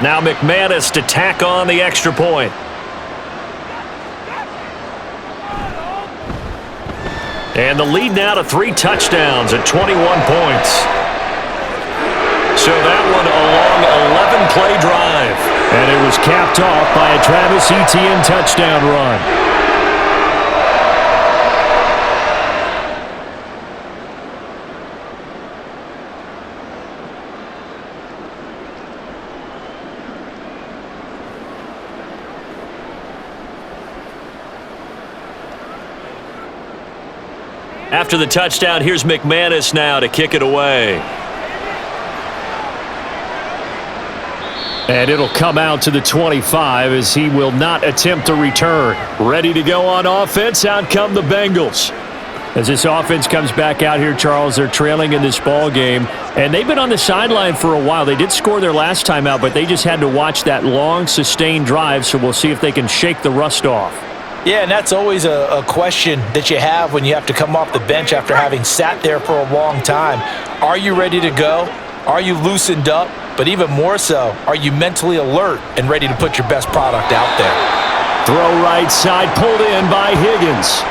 Now McManus to tack on the extra point. And the lead now to 3 touchdowns at 21 points. So that one a long 11-play drive. And it was capped off by a Travis Etienne touchdown run. After the touchdown, here's McManus now to kick it away. And it'll come out to the 25 as he will not attempt to return. Ready to go on offense. Out come the Bengals. As this offense comes back out here, Charles, they're trailing in this ball game, and they've been on the sideline for a while. They did score their last time out, but they just had to watch that long, sustained drive, so we'll see if they can shake the rust off. Yeah, and that's always a question that you have when you have to come off the bench after having sat there for a long time. Are you ready to go? Are you loosened up? But even more so, are you mentally alert and ready to put your best product out there? Throw right side, pulled in by Higgins.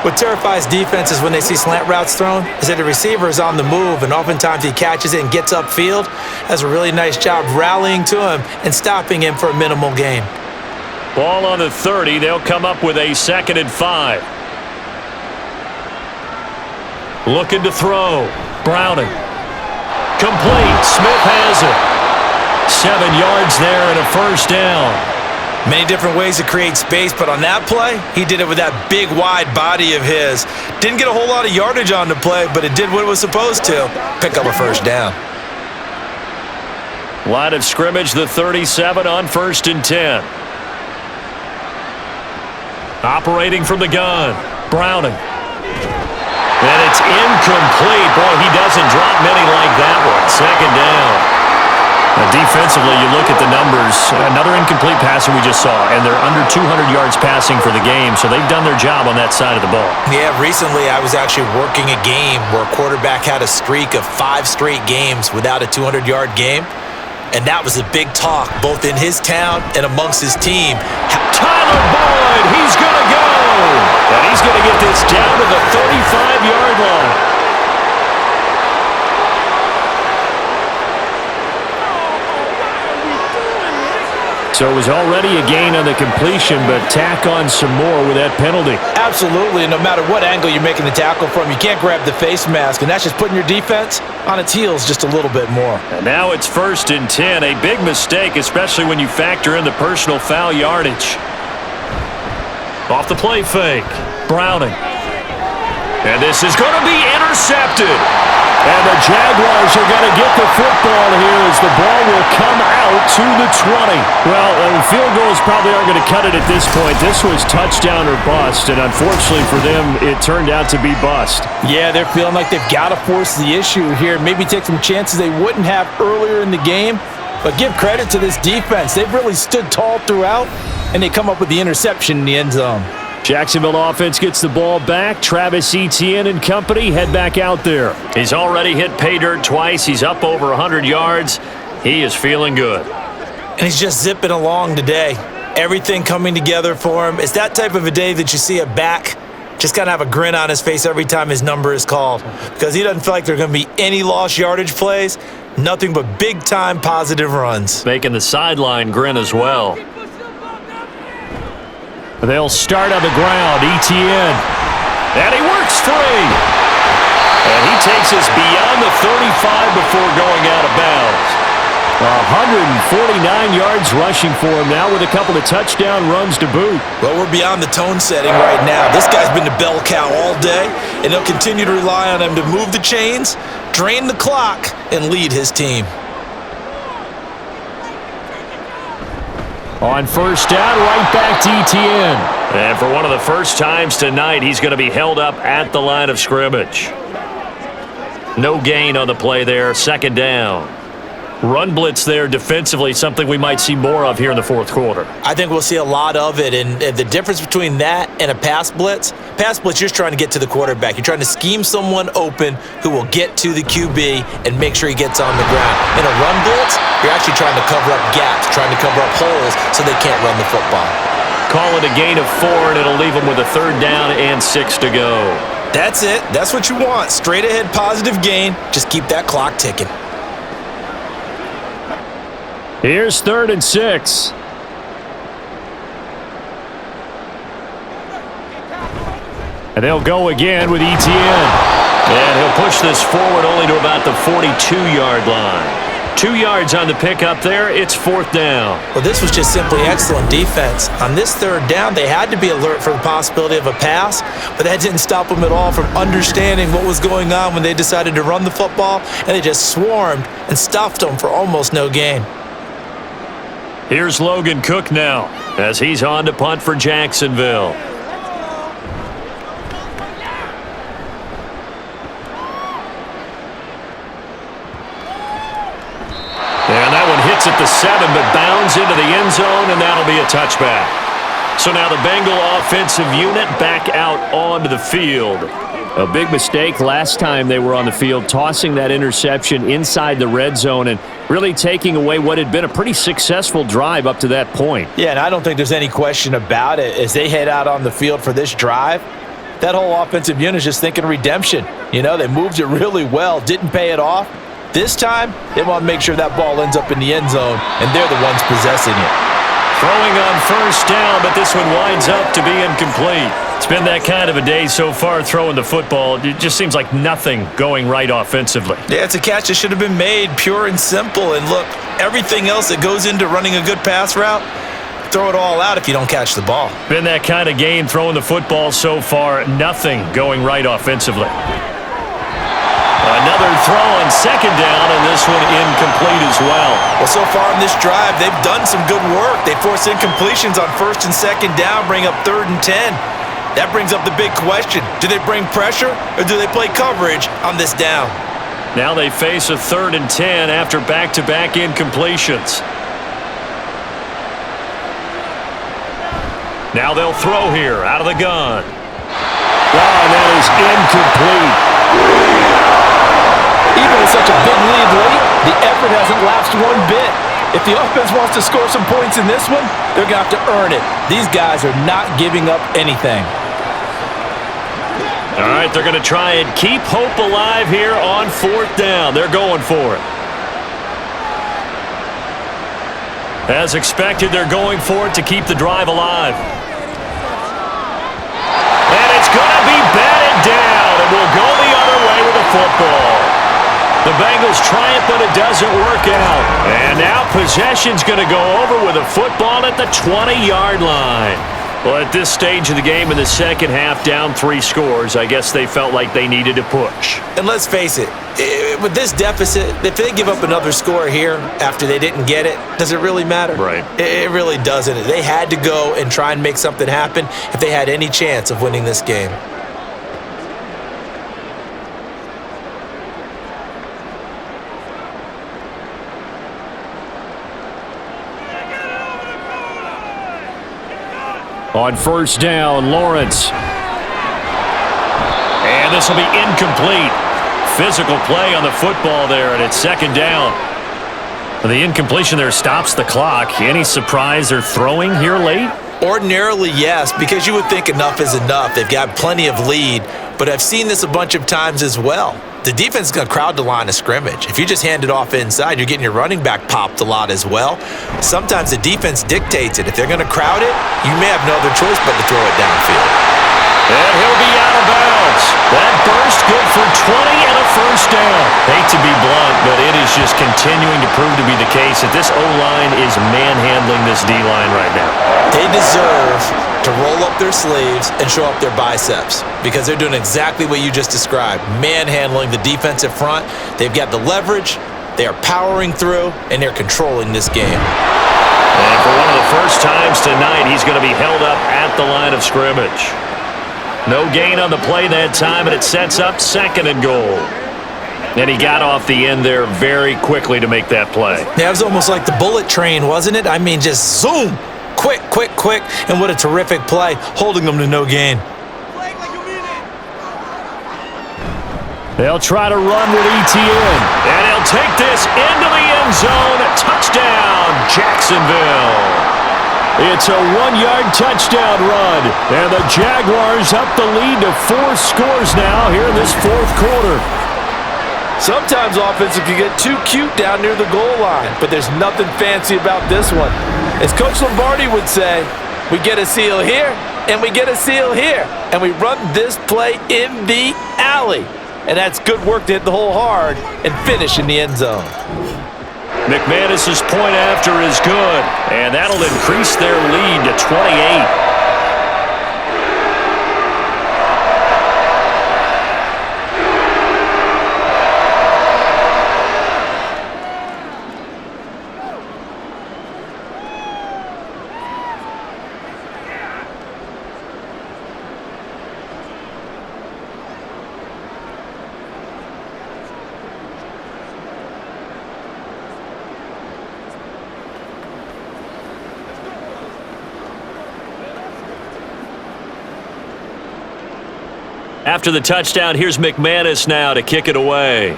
What terrifies defenses when they see slant routes thrown is that the receiver is on the move, and oftentimes he catches it and gets upfield. Does a really nice job rallying to him and stopping him for a minimal gain. Ball on the 30. They'll come up with a 2nd and 5. Looking to throw. Browning. Complete. Smith has it. 7 yards there and a first down. Many different ways to create space, but on that play, he did it with that big, wide body of his. Didn't get a whole lot of yardage on the play, but it did what it was supposed to. Pick up a first down. Line of scrimmage, the 37 on 1st and 10. Operating from the gun. Browning. And it's incomplete. Boy, he doesn't drop many like that one. 2nd down. Now, defensively, you look at the numbers. Another incomplete passer we just saw, and they're under 200 yards passing for the game, so they've done their job on that side of the ball. Yeah, recently I was actually working a game where a quarterback had a streak of 5 straight games without a 200-yard game, and that was a big talk both in his town and amongst his team. Tyler Boyd, he's going to go! And he's going to get this down to the 35-yard line. So it was already a gain on the completion, but tack on some more with that penalty. Absolutely, and no matter what angle you're making the tackle from, you can't grab the face mask, and that's just putting your defense on its heels just a little bit more. And now it's 1st and 10, a big mistake, especially when you factor in the personal foul yardage. Off the play fake, Browning. And this is going to be intercepted. And the Jaguars are going to get the football here as the ball will come out to the 20. Well, field goals probably aren't going to cut it at this point. This was touchdown or bust, and unfortunately for them, it turned out to be bust. Yeah, they're feeling like they've got to force the issue here, maybe take some chances they wouldn't have earlier in the game. But give credit to this defense. They've really stood tall throughout, and they come up with the interception in the end zone. Jacksonville offense gets the ball back. Travis Etienne and company head back out there. He's already hit pay dirt twice. He's up over 100 yards. He is feeling good. And he's just zipping along today. Everything coming together for him. It's that type of a day that you see a back just kind of have a grin on his face every time his number is called, because he doesn't feel like there are going to be any lost yardage plays. Nothing but big-time positive runs. Making the sideline grin as well. They'll start on the ground. Etienne. And he works free. And he takes us beyond the 35 before going out of bounds. 149 yards rushing for him now with a couple of touchdown runs to boot. Well, we're beyond the tone setting right now. This guy's been the bell cow all day, and they'll continue to rely on him to move the chains, drain the clock, and lead his team. On 1st down, right back to Etienne. And for one of the first times tonight, he's going to be held up at the line of scrimmage. No gain on the play there, 2nd down. Run blitz there defensively, something we might see more of here in the 4th quarter. I think we'll see a lot of it, and the difference between that and a pass blitz, you're just trying to get to the quarterback. You're trying to scheme someone open who will get to the QB and make sure he gets on the ground. In a run blitz, you're actually trying to cover up gaps, trying to cover up holes so they can't run the football. Call it a gain of 4, and it'll leave them with a 3rd down and 6 to go. That's it. That's what you want. Straight ahead positive gain. Just keep that clock ticking. Here's 3rd and 6. And they'll go again with Etienne. And he'll push this forward only to about the 42-yard line. 2 yards on the pickup there. It's 4th down. Well, this was just simply excellent defense. On this 3rd down, they had to be alert for the possibility of a pass, but that didn't stop them at all from understanding what was going on when they decided to run the football, and they just swarmed and stuffed them for almost no gain. Here's Logan Cook now as he's on to punt for Jacksonville. Gets it to 7, but bounds into the end zone, and that'll be a touchback. So now the Bengal offensive unit back out onto the field. A big mistake last time they were on the field, tossing that interception inside the red zone and really taking away what had been a pretty successful drive up to that point. Yeah, and I don't think there's any question about it. As they head out on the field for this drive, that whole offensive unit is just thinking redemption. You know, they moved it really well, didn't pay it off. This time, they want to make sure that ball ends up in the end zone, and they're the ones possessing it. Throwing on first down, but this one winds up to be incomplete. It's been that kind of a day so far throwing the football. It just seems like nothing going right offensively. Yeah, it's a catch that should have been made, pure and simple. And look, everything else that goes into running a good pass route, throw it all out if you don't catch the ball. Been that kind of game throwing the football so far. Nothing going right offensively. Another throw on second down, and this one incomplete as well. Well, so far in this drive, they've done some good work. They force incompletions on first and second down, bring up 3rd and 10. That brings up the big question. Do they bring pressure, or do they play coverage on this down? Now they face a 3rd and 10 after back-to-back incompletions. Now they'll throw here out of the gun. And that is incomplete. Even with such a big lead late, the effort hasn't lapsed one bit. If the offense wants to score some points in this one, they're going to have to earn it. These guys are not giving up anything. All right, they're going to try and keep hope alive here on 4th down. They're going for it. As expected, they're going for it to keep the drive alive. And it's going to be batted down, and we'll go the other way with the football. The Bengals try it, but it doesn't work out. And now possession's going to go over with a football at the 20-yard line. Well, at this stage of the game in the second half, down 3 scores, I guess they felt like they needed to push. And let's face it, with this deficit, if they give up another score here after they didn't get it, does it really matter? Right. It really doesn't. They had to go and try and make something happen if they had any chance of winning this game. On first down, Lawrence. And this will be incomplete. Physical play on the football there, and it's second down. The incompletion there stops the clock. Any surprise they're throwing here late? Ordinarily, yes, because you would think enough is enough. They've got plenty of lead, but I've seen this a bunch of times as well. The defense is going to crowd the line of scrimmage. If you just hand it off inside, you're getting your running back popped a lot as well. Sometimes the defense dictates it. If they're going to crowd it, you may have no other choice but to throw it downfield. And he'll be out of bounds. That burst good for 20 and a first down. Hate to be blunt, but it is just continuing to prove to be the case that this O-line is manhandling this D-line right now. They deserve to roll up their sleeves and show up their biceps because they're doing exactly what you just described, manhandling the defensive front. They've got the leverage, they are powering through, and they're controlling this game. And for one of the first times tonight, he's going to be held up at the line of scrimmage. No gain on the play that time, and it sets up 2nd and goal. And he got off the end there very quickly to make that play. Yeah, it was almost like the bullet train, wasn't it? I mean, just zoom. Quick, quick, quick, and what a terrific play, holding them to no gain. They'll try to run with ETN, and he'll take this into the end zone. Touchdown, Jacksonville. It's a 1-yard touchdown run, and the Jaguars up the lead to 4 scores now here in this 4th quarter. Sometimes offenses can get too cute down near the goal line, but there's nothing fancy about this one. As Coach Lombardi would say, we get a seal here, and we get a seal here, and we run this play in the alley. And that's good work to hit the hole hard and finish in the end zone. McManus's point after is good, and that'll increase their lead to 28. After the touchdown, here's McManus now to kick it away.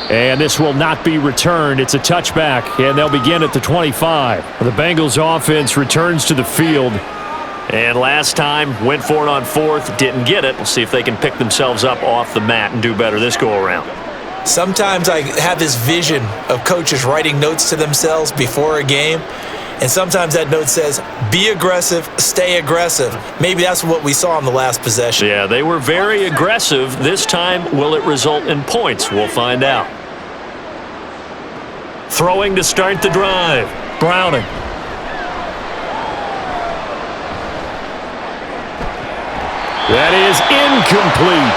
And this will not be returned. It's a touchback, and they'll begin at the 25. The Bengals offense returns to the field. And last time, went for it on fourth, didn't get it. We'll see if they can pick themselves up off the mat and do better this go-around. Sometimes I have this vision of coaches writing notes to themselves before a game, and sometimes that note says, be aggressive, stay aggressive. Maybe that's what we saw in the last possession. Yeah, they were very aggressive. This time, will it result in points? We'll find out. Throwing to start the drive. Browning. That is incomplete.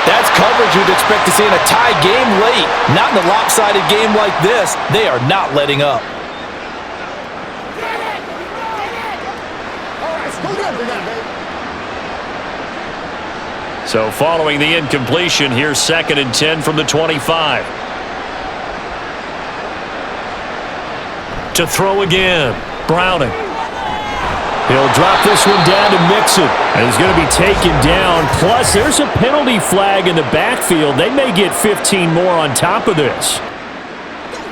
That's coverage you'd expect to see in a tie game late. Not in a lopsided game like this. They are not letting up. So following the incompletion, here's 2nd and 10 from the 25. To throw again. Browning. He'll drop this one down to Mixon. And he's going to be taken down. Plus, there's a penalty flag in the backfield. They may get 15 more on top of this.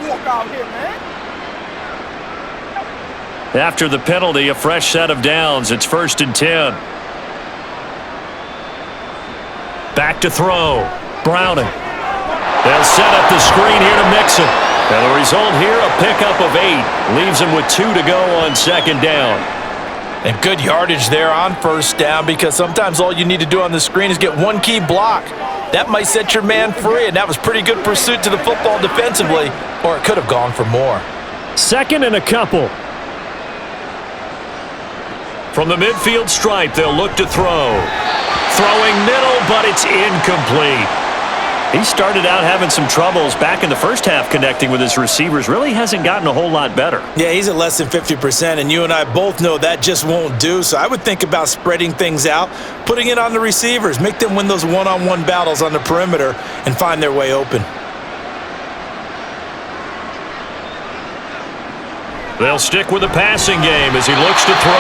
Walk out here, man. After the penalty, a fresh set of downs. It's 1st and 10. Back to throw. Browning. They'll set up the screen here to Mixon. And the result here, a pickup of 8. Leaves him with 2 to go on 2nd down. And good yardage there on 1st down, because sometimes all you need to do on the screen is get one key block. That might set your man free, and that was pretty good pursuit to the football defensively, or it could have gone for more. 2nd and a couple. From the midfield stripe, they'll look to throw. Throwing middle, but it's incomplete. He started out having some troubles back in the first half connecting with his receivers. Really hasn't gotten a whole lot better. Yeah, he's at less than 50%, and you and I both know that just won't do. So I would think about spreading things out, putting it on the receivers, make them win those one-on-one battles on the perimeter, and find their way open. They'll stick with the passing game as he looks to throw.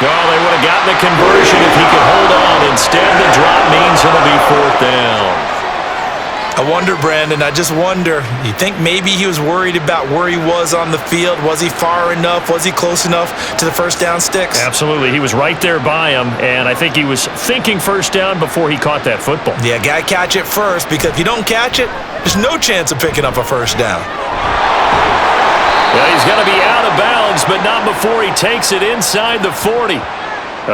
Oh, they would have gotten the conversion if he could hold on. Instead, the drop means it'll be 4th down. I wonder, Brandon, I just wonder, you think maybe he was worried about where he was on the field? Was he far enough? Was he close enough to the 1st down sticks? Absolutely. He was right there by him, and I think he was thinking 1st down before he caught that football. Yeah, got to catch it first, because if you don't catch it, there's no chance of picking up a 1st down. Well, he's going to be out of bounds, but not before he takes it inside the 40.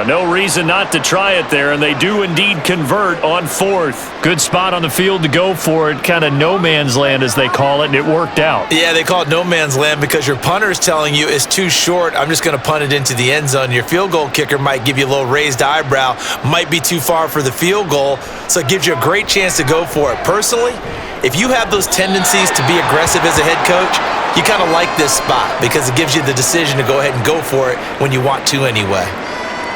No reason not to try it there, and they do indeed convert on 4th. Good spot on the field to go for it, kind of no man's land as they call it, and it worked out. Yeah, they call it no man's land because your punter is telling you it's too short. I'm just going to punt it into the end zone. Your field goal kicker might give you a little raised eyebrow, might be too far for the field goal, so it gives you a great chance to go for it. Personally, if you have those tendencies to be aggressive as a head coach, you kind of like this spot because it gives you the decision to go ahead and go for it when you want to anyway.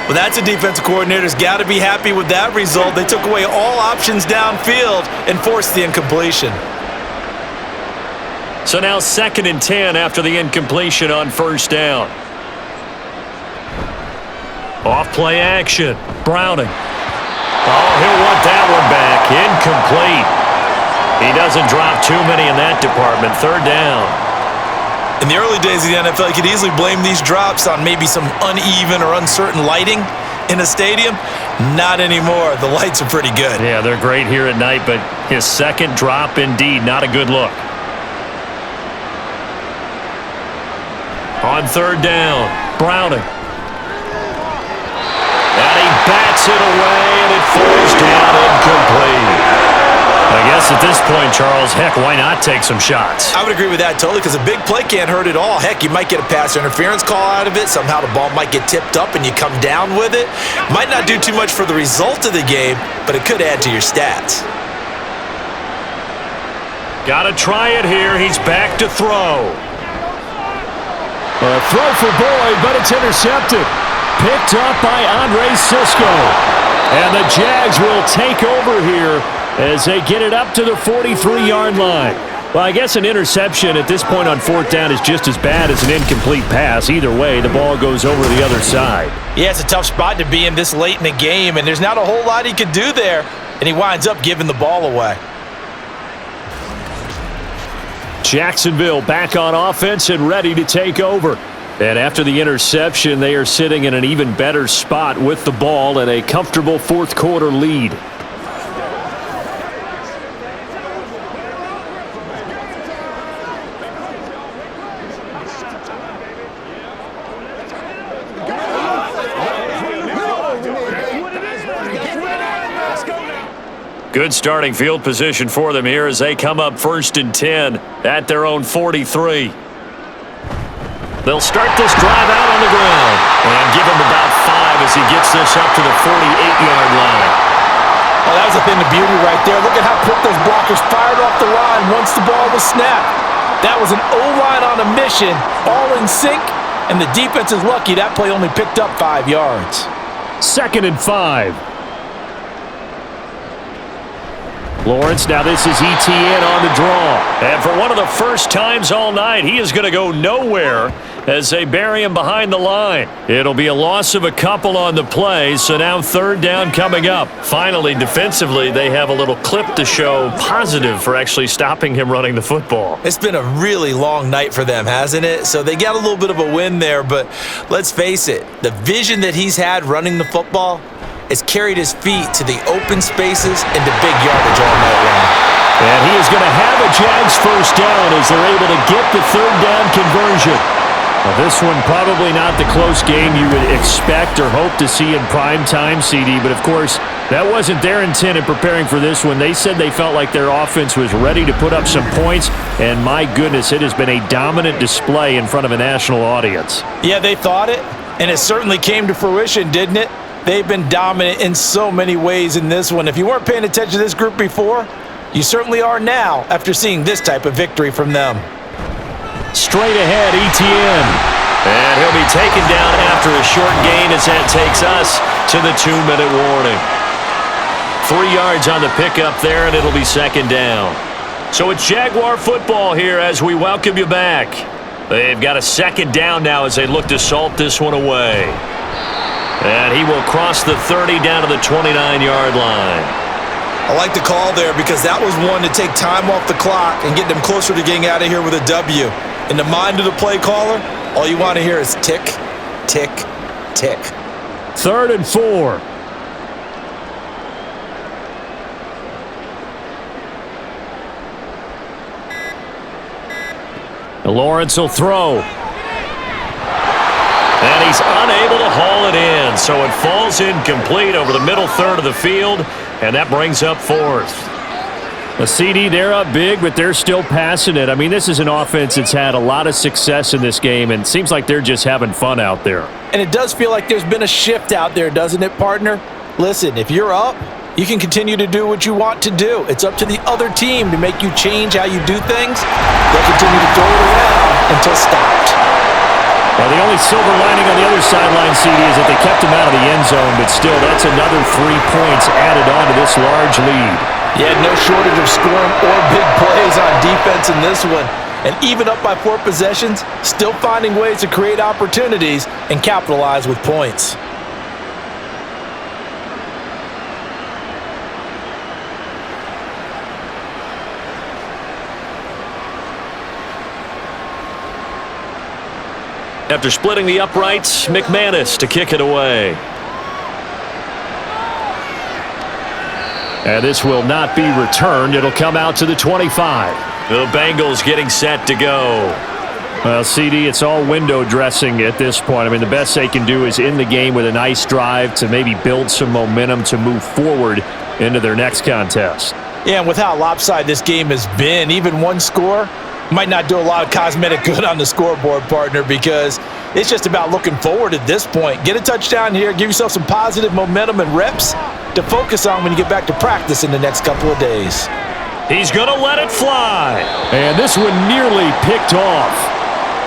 Well, that's a defensive coordinator's got to be happy with that result. They took away all options downfield and forced the incompletion. So now 2nd and 10 after the incompletion on 1st down. Off play action. Browning. Oh, he'll want that one back. Incomplete. He doesn't drop too many in that department. 3rd down. In the early days of the NFL, you could easily blame these drops on maybe some uneven or uncertain lighting in a stadium. Not anymore. The lights are pretty good. Yeah, they're great here at night, but his 2nd drop, indeed, not a good look. On 3rd down, Browning. And he bats it away, and it falls down incomplete. I guess at this point, Charles, heck, why not take some shots? I would agree with that totally because a big play can't hurt at all. Heck, you might get a pass interference call out of it. Somehow the ball might get tipped up and you come down with it. Might not do too much for the result of the game, but it could add to your stats. Got to try it here. He's back to throw. A throw for Boyd, but it's intercepted. Picked up by Andre Sisco. And the Jags will take over here as they get it up to the 43-yard line. Well, I guess an interception at this point on fourth down is just as bad as an incomplete pass. Either way, the ball goes over the other side. Yeah, it's a tough spot to be in this late in the game, and there's not a whole lot he could do there, and he winds up giving the ball away. Jacksonville back on offense and ready to take over. And after the interception, they are sitting in an even better spot with the ball and a comfortable fourth quarter lead. Good starting field position for them here as they come up 1st and 10 at their own 43. They'll start this drive out on the ground and give him about 5 as he gets this up to the 48-yard line. Oh, that was a thing of beauty right there. Look at how quick those blockers fired off the line once the ball was snapped. That was an O-line on a mission, all in sync, and the defense is lucky that play only picked up 5 yards. 2nd and 5. Lawrence, now this is ETN on the draw. And for one of the first times all night, he is going to go nowhere as they bury him behind the line. It'll be a loss of a couple on the play, so now 3rd down coming up. Finally, defensively, they have a little clip to show positive for actually stopping him running the football. It's been a really long night for them, hasn't it? So they got a little bit of a win there, but let's face it, the vision that he's had running the football has carried his feet to the open spaces and to big yardage all night long. And he is going to have a Jags first down as they're able to get the 3rd down conversion. Well, this one probably not the close game you would expect or hope to see in prime time, CD, but of course, that wasn't their intent in preparing for this one. They said they felt like their offense was ready to put up some points, and my goodness, it has been a dominant display in front of a national audience. Yeah, they thought it, and it certainly came to fruition, didn't it? They've been dominant in so many ways in this one. If you weren't paying attention to this group before, you certainly are now after seeing this type of victory from them. Straight ahead, ETN. And he'll be taken down after a short gain as that takes us to the 2-minute warning. 3 yards on the pickup there, and it'll be 2nd down. So it's Jaguar football here as we welcome you back. They've got a 2nd down now as they look to salt this one away. And he will cross the 30 down to the 29-yard line. I like the call there because that was one to take time off the clock and get them closer to getting out of here with a W. In the mind of the play caller, all you want to hear is tick, tick, tick. 3rd and 4. Lawrence will throw. And he's unable to haul it in, so it falls incomplete over the middle third of the field, and that brings up 4th. The CD, they're up big, but they're still passing it. I mean, this is an offense that's had a lot of success in this game, and it seems like they're just having fun out there. And it does feel like there's been a shift out there, doesn't it, partner? Listen, if you're up, you can continue to do what you want to do. It's up to the other team to make you change how you do things. They'll continue to throw it around until stopped. Well, the only silver lining on the other sideline, CD, is that they kept him out of the end zone, but still, that's another 3 points added on to this large lead. Yeah, no shortage of scoring or big plays on defense in this one. And even up by 4 possessions, still finding ways to create opportunities and capitalize with points. After splitting the uprights, McManus to kick it away. And this will not be returned. It'll come out to the 25. The Bengals getting set to go. Well, CD, it's all window dressing at this point. I mean, the best they can do is end the game with a nice drive to maybe build some momentum to move forward into their next contest. Yeah, and with how lopsided this game has been, even one score might not do a lot of cosmetic good on the scoreboard, partner, because it's just about looking forward at this point. Get a touchdown here, give yourself some positive momentum and reps to focus on when you get back to practice in the next couple of days. He's going to let it fly. And this one nearly picked off.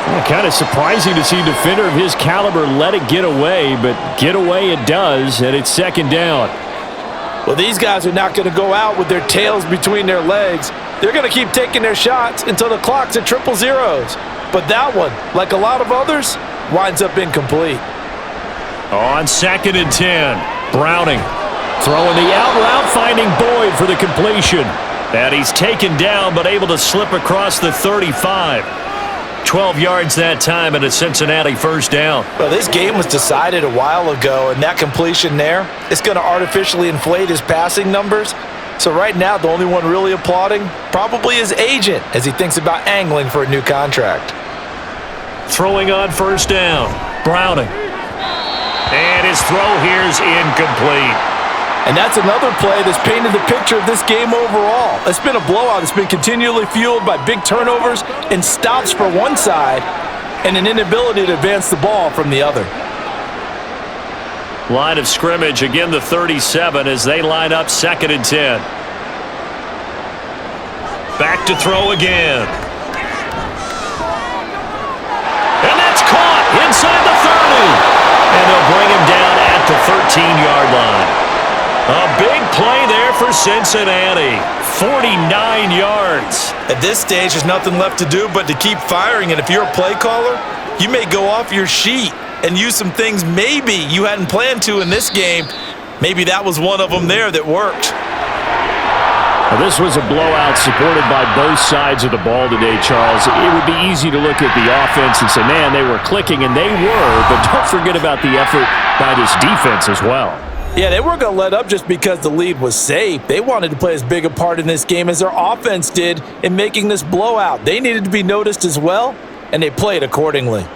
Well, kind of surprising to see a defender of his caliber let it get away, but get away it does, and it's 2nd down. Well, these guys are not going to go out with their tails between their legs. They're going to keep taking their shots until the clock's at triple zeros. But that one, like a lot of others, winds up incomplete. On 2nd and 10, Browning throwing the out route, finding Boyd for the completion. And he's taken down, but able to slip across the 35. 12 yards that time, and a Cincinnati first down. Well, this game was decided a while ago, and that completion there is going to artificially inflate his passing numbers. So right now, the only one really applauding probably his agent as he thinks about angling for a new contract. Throwing on first down, Browning. And his throw here's incomplete. And that's another play that's painted the picture of this game overall. It's been a blowout. It's been continually fueled by big turnovers and stops for one side and an inability to advance the ball from the other. Line of scrimmage, again the 37 as they line up 2nd and 10. Back to throw again. And that's caught inside the 30. And they'll bring him down at the 13-yard line. A big play there for Cincinnati. 49 yards. At this stage, there's nothing left to do but to keep firing. And if you're a play caller, you may go off your sheet and use some things maybe you hadn't planned to in this game. Maybe that was one of them there that worked. Well, this was a blowout supported by both sides of the ball today, Charles. It would be easy to look at the offense and say, man, they were clicking, and they were, but don't forget about the effort by this defense as well. Yeah, they weren't going to let up just because the lead was safe. They wanted to play as big a part in this game as their offense did in making this blowout. They needed to be noticed as well, and they played accordingly.